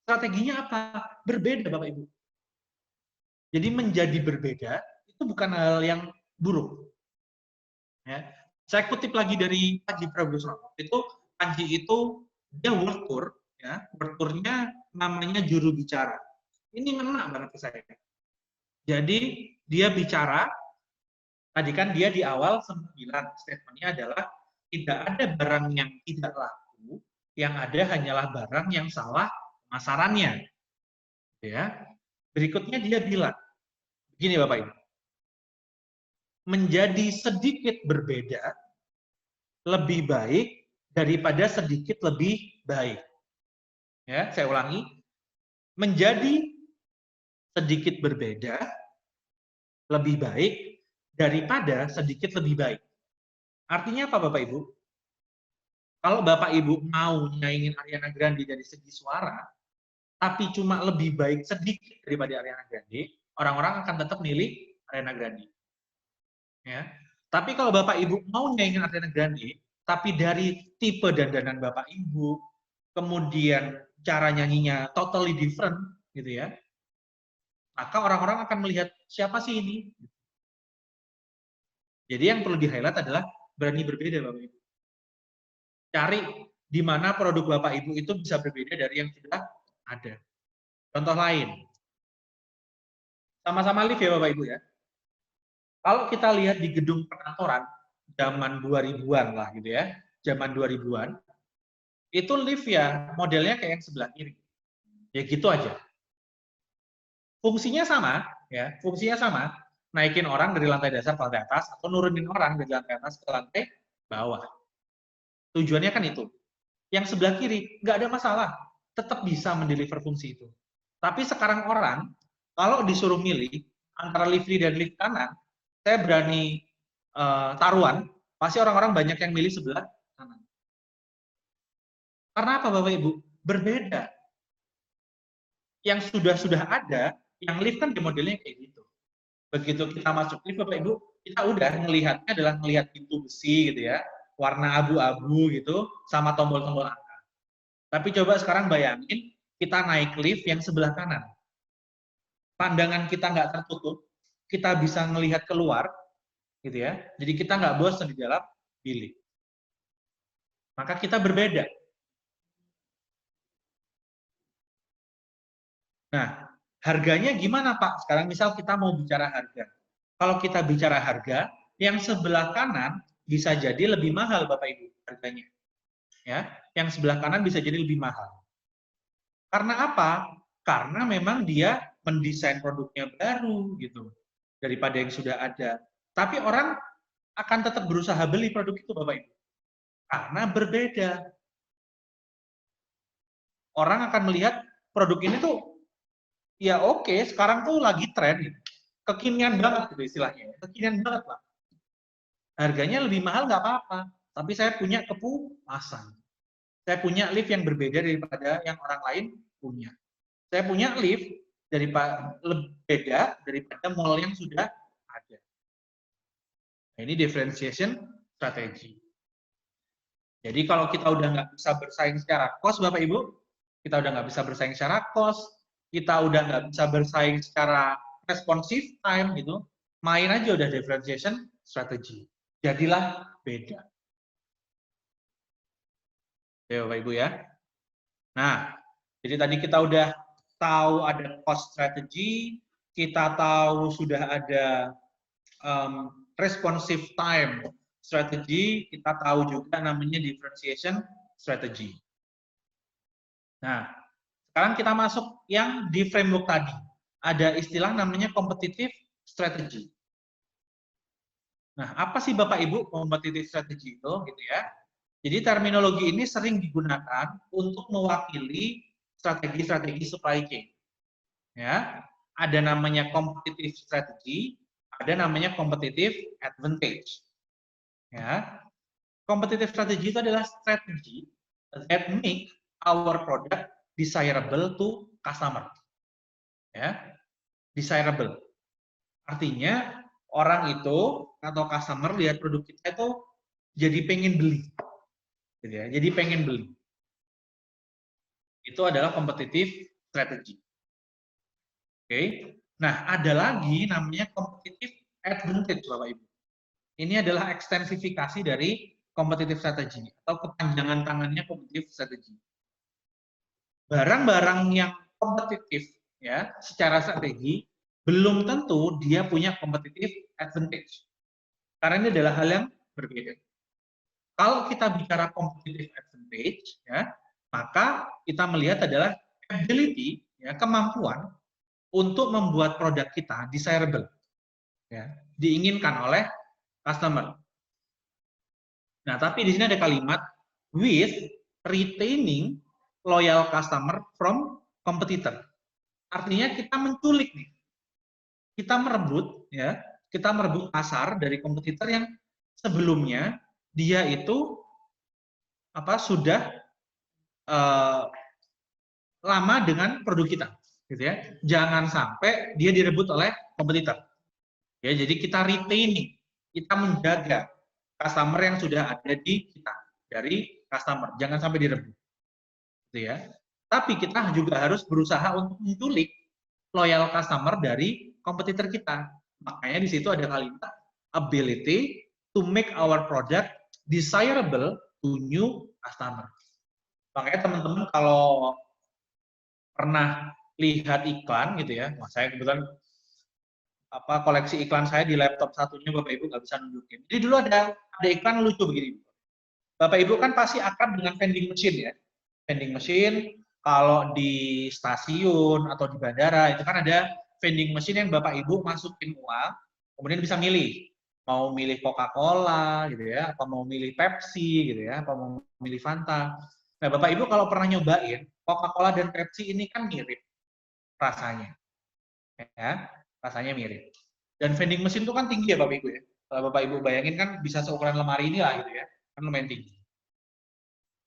Strateginya apa? Berbeda Bapak Ibu. Jadi menjadi berbeda itu bukan hal yang buruk. Ya. Saya kutip lagi dari Panji Pragiwaksono. Itu Panji itu dia world tour, ya. World tour-nya namanya juru bicara. Ini ngena banget ke saya. Jadi dia bicara, tadi kan dia di awal sempat bilang statement-nya adalah tidak ada barang yang tidak laku, yang ada hanyalah barang yang salah pemasarannya. Ya. Berikutnya dia bilang, begini Bapak Ibu, menjadi sedikit berbeda lebih baik daripada sedikit lebih baik. Ya, saya ulangi, menjadi sedikit berbeda lebih baik daripada sedikit lebih baik. Artinya apa Bapak Ibu? Kalau Bapak Ibu mau nyaingin Ariana Grande dari segi suara, tapi cuma lebih baik sedikit daripada Ariana Grande, orang-orang akan tetap milih Ariana Grande. Ya. Tapi kalau Bapak Ibu mau nyaingin Ariana Grande, tapi dari tipe dandanan Bapak Ibu, kemudian cara nyanyinya totally different, gitu ya, maka orang-orang akan melihat siapa sih ini. Jadi yang perlu di-highlight adalah berani berbeda Bapak Ibu. Cari di mana produk Bapak Ibu itu bisa berbeda dari yang sudah ada. Contoh lain, sama-sama lift ya Bapak Ibu ya. Kalau kita lihat di gedung perkantoran zaman 2000-an lah gitu ya, zaman 2000-an, itu lift ya modelnya kayak yang sebelah kiri. Ya gitu aja. Fungsinya sama, ya, fungsinya sama. Naikin orang dari lantai dasar ke lantai atas atau nurunin orang dari lantai atas ke lantai bawah. Tujuannya kan itu. Yang sebelah kiri nggak ada masalah, tetap bisa mendeliver fungsi itu. Tapi sekarang orang kalau disuruh milih antara lift kiri dan lift kanan, saya berani taruhan, pasti orang-orang banyak yang milih sebelah kanan. Karena apa Bapak Ibu? Berbeda. Yang sudah ada, yang lift kan modelnya kayak gitu. Begitu kita masuk lift Bapak Ibu, kita udah melihatnya adalah melihat pintu besi gitu ya, warna abu-abu gitu, sama tombol-tombol angka. Tapi coba sekarang bayangin, kita naik lift yang sebelah kanan. Pandangan kita nggak tertutup, kita bisa melihat keluar, gitu ya. Jadi kita nggak bosan di dalam bilik. Maka kita berbeda. Nah, harganya gimana Pak? Sekarang misal kita mau bicara harga. Kalau kita bicara harga, yang sebelah kanan bisa jadi lebih mahal Bapak Ibu harganya. Ya, yang sebelah kanan bisa jadi lebih mahal. Karena apa? Karena memang dia mendesain produknya baru gitu daripada yang sudah ada. Tapi orang akan tetap berusaha beli produk itu Bapak Ibu. Karena berbeda. Orang akan melihat produk ini tuh ya oke, sekarang tuh lagi tren gitu. Kekinian banget gitu istilahnya. Kekinian banget lah. Harganya lebih mahal nggak apa-apa, tapi saya punya kepuasan. Saya punya lift yang berbeda daripada yang orang lain punya. Saya punya lift daripada beda daripada mall yang sudah ada. Nah, ini differentiation strategi. Jadi kalau kita udah nggak bisa bersaing secara cost, Bapak Ibu, kita udah nggak bisa bersaing secara cost, kita udah nggak bisa bersaing secara responsive time gitu, main aja udah differentiation strategi. Jadilah beda. Ya Bapak Ibu ya. Nah, jadi tadi kita udah tahu ada cost strategy, kita tahu sudah ada responsive time strategy, kita tahu juga namanya differentiation strategy. Nah, sekarang kita masuk yang di framework tadi. Ada istilah namanya competitive strategy. Nah, apa sih Bapak Ibu competitive strategy itu gitu ya? Jadi terminologi ini sering digunakan untuk mewakili strategi-strategi supply chain. Ya, ada namanya competitive strategy, ada namanya competitive advantage. Ya, competitive strategy itu adalah strategi that make our product desirable to customer. Ya, desirable. Artinya orang itu atau customer lihat produk kita itu jadi pengen beli. Gitu ya, jadi pengen beli. Itu adalah competitive strategy. Oke. Nah, ada lagi namanya competitive advantage, Bapak Ibu. Ini adalah ekstensifikasi dari competitive strategy atau kepanjangan tangannya competitive strategy. Barang-barang yang kompetitif ya, secara strategi belum tentu dia punya competitive advantage. Karena ini adalah hal yang berbeda. Kalau kita bicara competitive advantage, ya, maka kita melihat adalah ability, ya, kemampuan untuk membuat produk kita desirable, ya, diinginkan oleh customer. Nah, tapi di sini ada kalimat with retaining loyal customer from competitor. Artinya kita menculik nih, kita merebut, ya, kita merebut pasar dari kompetitor yang sebelumnya dia itu sudah lama dengan produk kita, gitu ya. Jangan sampai dia direbut oleh kompetitor. Ya, jadi kita retaining, kita menjaga customer yang sudah ada di kita dari customer, jangan sampai direbut, gitu ya. Tapi kita juga harus berusaha untuk menculik loyal customer dari kompetitor kita. Makanya di situ ada kalimat ability to make our product desirable to new customer. Makanya teman-teman kalau pernah lihat iklan gitu ya, saya kebetulan koleksi iklan saya di laptop satunya Bapak Ibu nggak bisa nunjukin. Jadi dulu ada iklan lucu begini. Bapak Ibu kan pasti akrab dengan vending machine ya. Vending machine kalau di stasiun atau di bandara itu kan ada vending machine yang Bapak Ibu masukin uang, kemudian bisa milih. Mau milih Coca-Cola gitu ya, apa mau milih Pepsi gitu ya, apa mau milih Fanta. Nah, Bapak Ibu kalau pernah nyobain, Coca-Cola dan Pepsi ini kan mirip rasanya. Ya, rasanya mirip. Dan vending machine itu kan tinggi ya Bapak Ibu ya. Kalau Bapak Ibu bayangin kan bisa seukuran lemari ini lah gitu ya. Kan lumayan tinggi.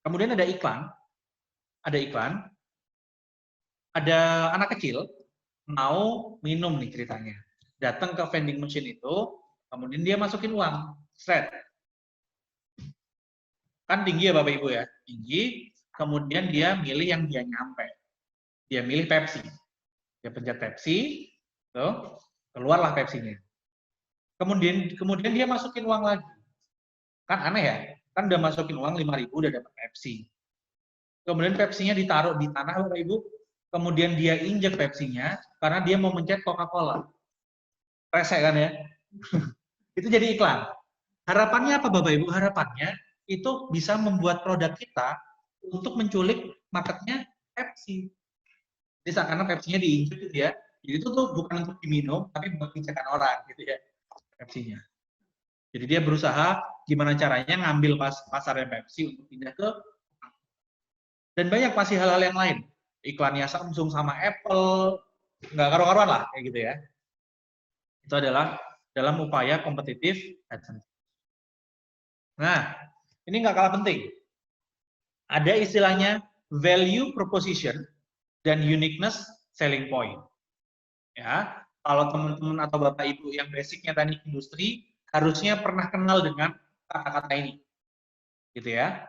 Kemudian ada iklan, ada anak kecil mau minum nih ceritanya. Datang ke vending machine itu, kemudian dia masukin uang, shred. Kan tinggi ya Bapak Ibu ya, tinggi. Kemudian dia milih yang dia nyampe. Dia milih Pepsi. Dia pencet Pepsi, tuh, keluarlah Pepsinya. Kemudian dia masukin uang lagi. Kan aneh ya, kan udah masukin uang 5.000 udah dapat Pepsi. Kemudian Pepsinya ditaruh di tanah Bapak Ibu, kemudian dia injek Pepsi-nya karena dia mau mencet Coca-Cola. Rese kan ya? Itu jadi iklan. Harapannya apa Bapak Ibu? Harapannya itu bisa membuat produk kita untuk menculik marketnya Pepsi. Jadi karena Pepsi-nya diinjek gitu ya. Jadi itu tuh bukan untuk diminum, tapi buat injekan orang gitu ya, Pepsi-nya. Jadi dia berusaha gimana caranya ngambil pasarnya Pepsi untuk pindah ke, dan banyak pasti hal-hal yang lain. Iklannya Samsung sama Apple, nggak karu-karuan lah kayak gitu ya. Itu adalah dalam upaya kompetitif advantage. Nah, ini nggak kalah penting. Ada istilahnya value proposition dan uniqueness selling point. Ya, kalau teman-teman atau Bapak Ibu yang basicnya teknik industri harusnya pernah kenal dengan kata-kata ini, gitu ya.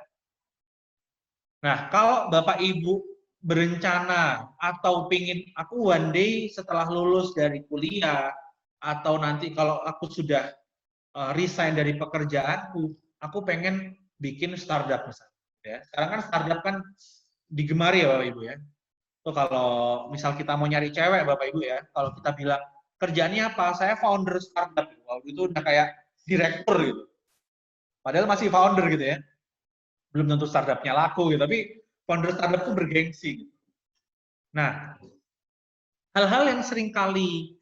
Nah, kalau Bapak Ibu berencana atau pingin aku one day setelah lulus dari kuliah atau nanti kalau aku sudah resign dari pekerjaanku, aku pengen bikin startup misalnya. Ya. Sekarang kan startup kan digemari ya Bapak Ibu ya. Tuh kalau misal kita mau nyari cewek Bapak Ibu ya, kalau kita bilang kerjaannya apa? Saya founder startup. Wow, itu udah kayak direktur gitu. Padahal masih founder gitu ya. Belum tentu startupnya laku gitu, tapi founder startup itu bergengsi. Gitu. Nah, hal-hal yang seringkali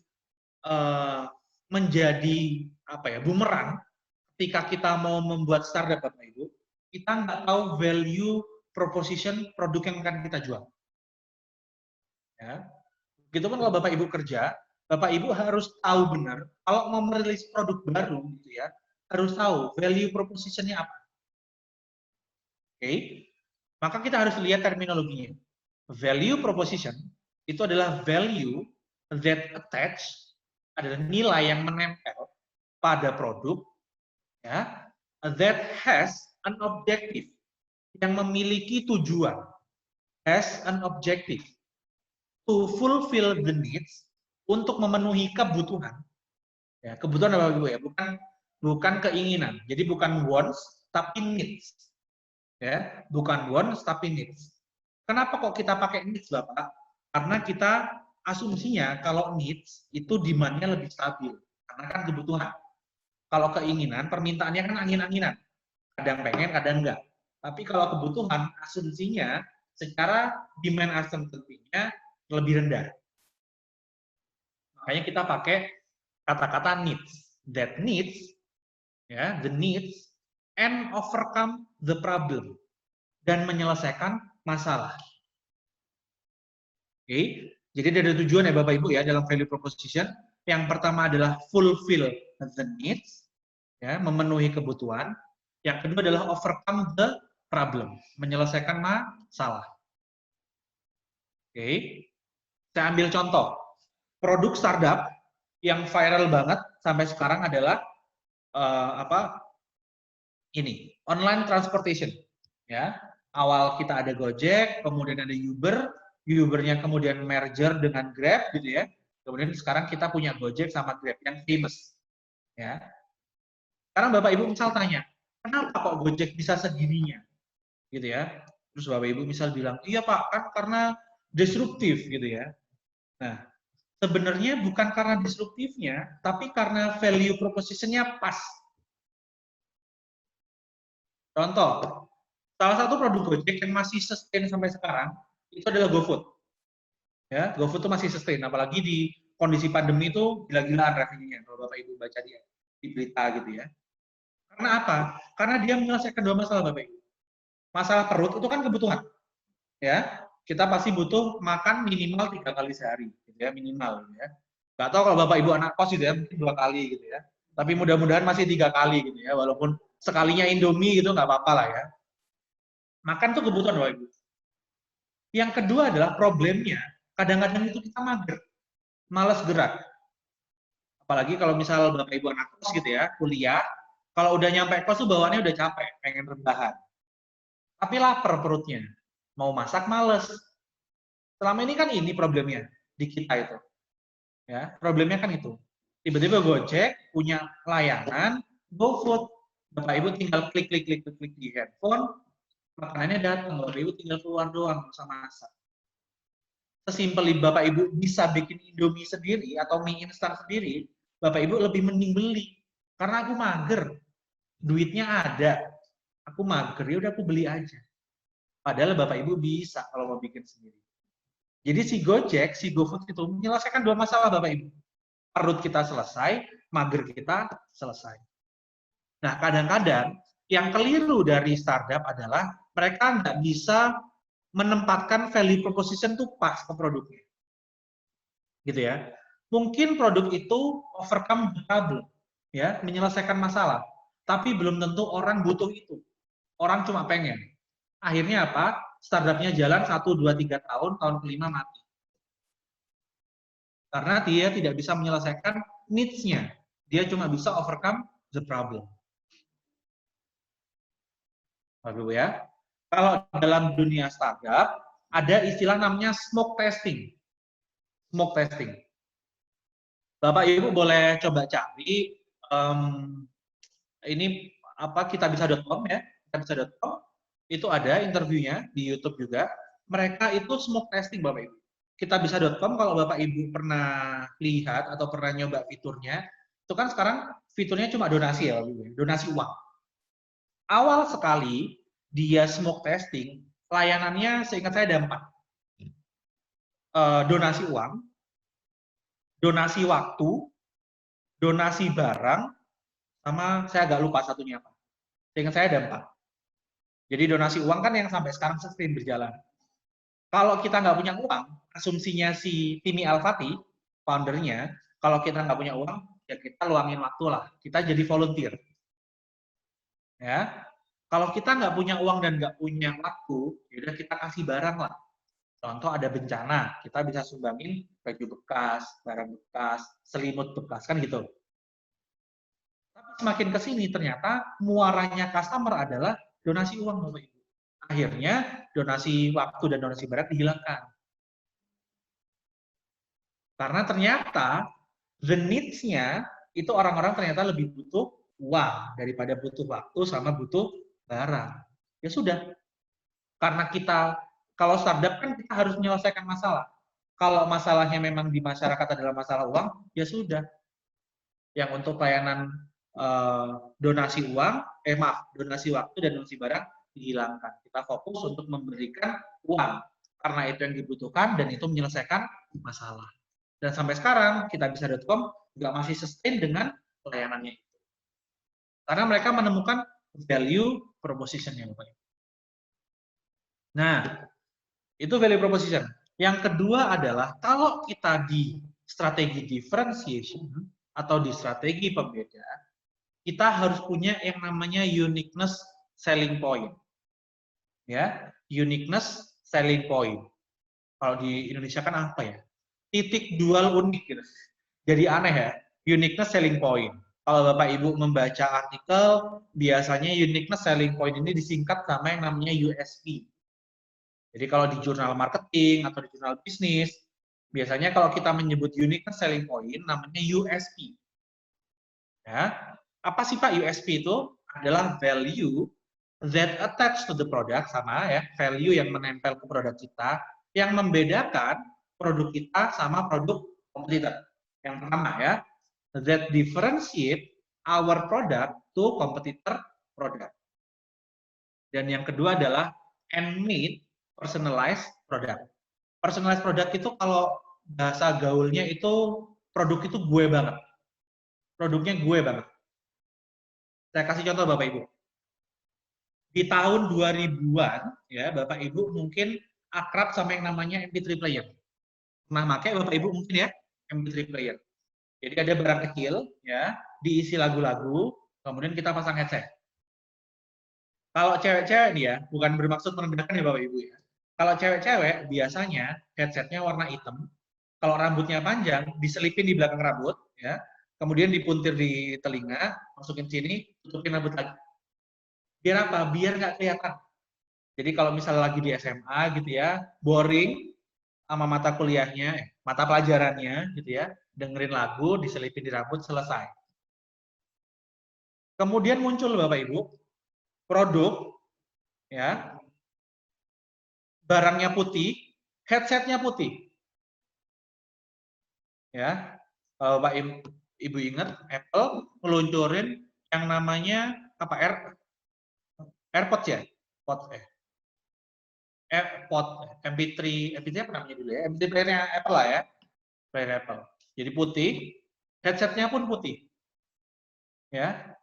menjadi apa ya bumerang ketika kita mau membuat startup Bapak Ibu, kita nggak tahu value proposition produk yang akan kita jual. Ya. Begitu kan kalau Bapak Ibu kerja, Bapak Ibu harus tahu benar kalau mau merilis produk baru gitu ya, harus tahu value proposition-nya apa. Oke. Maka kita harus lihat terminologinya. Value proposition itu adalah value that attach, adalah nilai yang menempel pada produk ya, that has an objective, yang memiliki tujuan, has an objective to fulfill the needs, untuk memenuhi kebutuhan. Ya, kebutuhan apa Ibu ya? Bukan keinginan. Jadi bukan wants tapi needs. Ya, bukan wants tapi needs. Kenapa kok kita pakai needs, Bapak? Karena kita asumsinya kalau needs itu demand-nya lebih stabil. Karena kan kebutuhan. Kalau keinginan, permintaannya kan angin-anginan. Kadang pengen, kadang enggak. Tapi kalau kebutuhan, asumsinya secara demand assumption-nya lebih rendah. Makanya kita pakai kata-kata needs. That needs, ya, the needs, and overcome the problem. Dan menyelesaikan masalah. Oke, jadi ada tujuan ya Bapak Ibu ya dalam value proposition. Yang pertama adalah fulfill the needs, ya, memenuhi kebutuhan. Yang kedua adalah overcome the problem, menyelesaikan masalah. Oke, saya ambil contoh. Produk startup yang viral banget sampai sekarang adalah ini, online transportation. Ya, awal kita ada Gojek, kemudian ada Uber, Uber-nya kemudian merger dengan Grab gitu ya. Kemudian sekarang kita punya Gojek sama Grab yang famous. Ya. Sekarang Bapak Ibu misal tanya, kenapa kok Gojek bisa segininya? Gitu ya. Terus Bapak Ibu misal bilang, "Iya Pak, kan karena disruptif gitu ya." Nah, sebenarnya bukan karena disruptifnya, tapi karena value proposition-nya pas. Contoh, salah satu produk Gojek yang masih sustain sampai sekarang itu adalah GoFood. Ya, GoFood itu masih sustain, apalagi di kondisi pandemi itu gila-gilaan revenue-nya kalau Bapak Ibu baca di berita gitu ya. Karena apa? Karena dia menyelesaikan dua masalah Bapak Ibu. Masalah perut itu kan kebutuhan. Ya, kita pasti butuh makan minimal 3 kali sehari, gitu ya, minimal gitu ya. Nggak tahu kalau Bapak Ibu anak kos gitu ya, mungkin 2 kali gitu ya. Tapi mudah-mudahan masih 3 kali gitu ya, walaupun sekalinya Indomie gitu nggak apa-apa lah ya. Makan tuh kebutuhan Bapak Ibu. Yang kedua adalah problemnya, kadang-kadang itu kita mager, malas gerak. Apalagi kalau misal Bapak Ibu anak kos gitu ya, kuliah, kalau udah nyampe kos tuh bawaannya udah capek, pengen rebahan. Tapi lapar perutnya, mau masak males. Selama ini kan ini problemnya di kita itu. Ya, problemnya kan itu. Tiba-tiba Gojek punya layanan GoFood. Bapak Ibu tinggal klik di handphone, makanannya datang. Bapak Ibu tinggal keluar doang, nggak usah masak. sesimpel Bapak Ibu bisa bikin Indomie sendiri atau mie instan sendiri, Bapak Ibu lebih mending beli. Karena aku mager, duitnya ada, aku mager, ya udah aku beli aja. Padahal Bapak Ibu bisa kalau mau bikin sendiri. Jadi si Gojek, si GoFood itu menyelesaikan dua masalah Bapak Ibu. Perut kita selesai, mager kita selesai. Nah, kadang-kadang yang keliru dari startup adalah mereka nggak bisa menempatkan value proposition tuh pas ke produknya. Gitu ya. Mungkin produk itu overcome the problem, ya, menyelesaikan masalah. Tapi belum tentu orang butuh itu. Orang cuma pengen. Akhirnya apa? Startupnya jalan 1, 2, 3 tahun, tahun kelima mati. Karena dia tidak bisa menyelesaikan needs-nya. Dia cuma bisa overcome the problem. Bapak ya. Kalau dalam dunia startup, ada istilah namanya smoke testing. Smoke testing. Bapak Ibu boleh coba cari, ini apa, kitabisa.com ya, kitabisa.com, itu ada interviewnya di YouTube juga. Mereka itu smoke testing Bapak Ibu. Kitabisa.com kalau Bapak Ibu pernah lihat atau pernah nyoba fiturnya, itu kan sekarang fiturnya cuma donasi ya Bapak Ibu, donasi uang. Awal sekali dia smoke testing, layanannya seingat saya ada 4. Donasi uang, donasi waktu, donasi barang, sama saya agak lupa satunya apa. Seingat saya ada 4. Jadi donasi uang kan yang sampai sekarang sustain berjalan. Kalau kita nggak punya uang, asumsinya si Timi Alfati, foundernya, kalau kita nggak punya uang, ya kita luangin waktu lah. Kita jadi volunteer. Ya, kalau kita nggak punya uang dan nggak punya waktu, yaudah kita kasih barang lah. Contoh ada bencana, kita bisa sumbangin baju bekas, barang bekas, selimut bekas, kan gitu. Tapi semakin ke sini ternyata muaranya customer adalah donasi uang, Bapak Ibu. Akhirnya donasi waktu dan donasi barang dihilangkan. Karena ternyata the needs-nya itu orang-orang ternyata lebih butuh uang daripada butuh waktu sama butuh barang. Ya sudah, karena kita, kalau startup kan kita harus menyelesaikan masalah. Kalau masalahnya memang di masyarakat adalah masalah uang, ya sudah. Yang untuk pelayanan donasi uang, donasi waktu dan donasi barang dihilangkan. Kita fokus untuk memberikan uang karena itu yang dibutuhkan dan itu menyelesaikan masalah. Dan sampai sekarang kitabisa.com juga masih sustain dengan pelayanannya itu. Karena mereka menemukan value proposition-nya. Nah, itu value proposition. Yang kedua adalah kalau kita di strategi differentiation atau di strategi pembeda, kita harus punya yang namanya uniqueness selling point. Ya, uniqueness selling point. Kalau di Indonesia kan apa ya? Titik dual unik gitu. Jadi aneh ya, uniqueness selling point. Kalau Bapak Ibu membaca artikel, biasanya uniqueness selling point ini disingkat sama yang namanya USP. Jadi kalau di jurnal marketing atau di jurnal bisnis, biasanya kalau kita menyebut uniqueness selling point, namanya USP. Ya, apa sih Pak USP itu? Adalah value that attached to the product, sama ya, value yang menempel ke produk kita, yang membedakan produk kita sama produk kompetitor. Yang pertama ya, that differentiate our product to competitor product. Dan yang kedua adalah and meet personalized product. Personalized product itu kalau bahasa gaulnya itu produk itu gue banget. Produknya gue banget. Saya kasih contoh Bapak Ibu. Di tahun 2000-an ya, Bapak Ibu mungkin akrab sama yang namanya MP3 player. Nah, makanya Bapak Ibu mungkin ya MP3 player. Jadi ada barang kecil ya, diisi lagu-lagu, kemudian kita pasang headset. Kalau cewek-cewek nih ya, bukan bermaksud merendahkan ya Bapak Ibu ya. Kalau cewek-cewek biasanya headsetnya warna hitam. Kalau rambutnya panjang, diselipin di belakang rambut, ya. Kemudian dipuntir di telinga, masukin sini, tutupin rambut lagi. Biar apa? Biar nggak kelihatan. Jadi kalau misalnya lagi di SMA gitu ya, boring sama mata kuliahnya, mata pelajarannya gitu ya, dengerin lagu, diselipin di rambut, selesai. Kemudian muncul Bapak Ibu, produk ya, barangnya putih, headsetnya putih. Ya, kalau Bapak Ibu ingat, Apple meluncurin yang namanya apa? AirPods ya? AirPod, MP3 apa namanya dulu ya? MP3 playernya Apple lah ya, player Apple. Jadi putih, headsetnya pun putih, ya.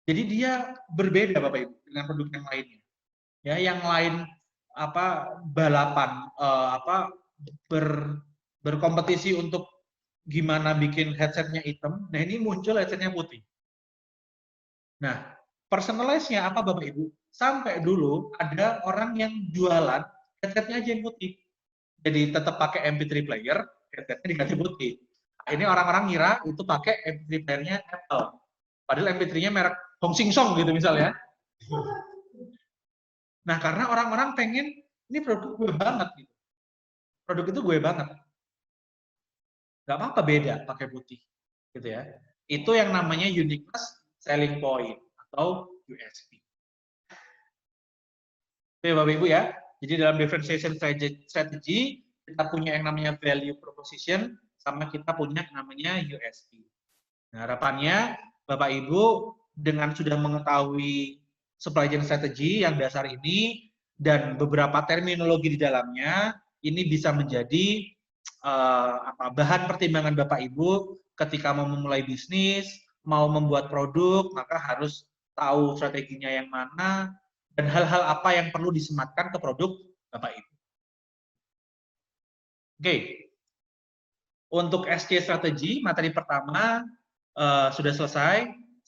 Jadi dia berbeda Bapak Ibu dengan produk yang lainnya. Ya, yang lain apa balapan berkompetisi untuk gimana bikin headsetnya hitam. Nah ini muncul headsetnya putih. Nah, personalize-nya apa Bapak Ibu? Sampai dulu ada orang yang jualan headsetnya aja yang putih. Jadi tetap pakai MP3 player, headsetnya diganti putih. Nah, ini orang-orang ngira itu pakai MP3 player-nya Apple. Padahal MP3-nya merek Hong Sing Song gitu misalnya. Nah, karena orang-orang pengen, ini produk gue banget gitu. Produk itu gue banget. Gak apa-apa beda pakai putih. Gitu ya. Itu yang namanya uniqueness selling point atau USP. Oke Bapak Ibu ya. Jadi dalam differentiation strategy kita punya yang namanya value proposition sama kita punya yang namanya USP. Nah, harapannya Bapak Ibu dengan sudah mengetahui supply chain strategy yang dasar ini dan beberapa terminologi di dalamnya, ini bisa menjadi bahan pertimbangan Bapak Ibu ketika mau memulai bisnis, mau membuat produk, maka harus tahu strateginya yang mana dan hal-hal apa yang perlu disematkan ke produk Bapak Ibu. Oke. Untuk SC strategi, materi pertama sudah selesai.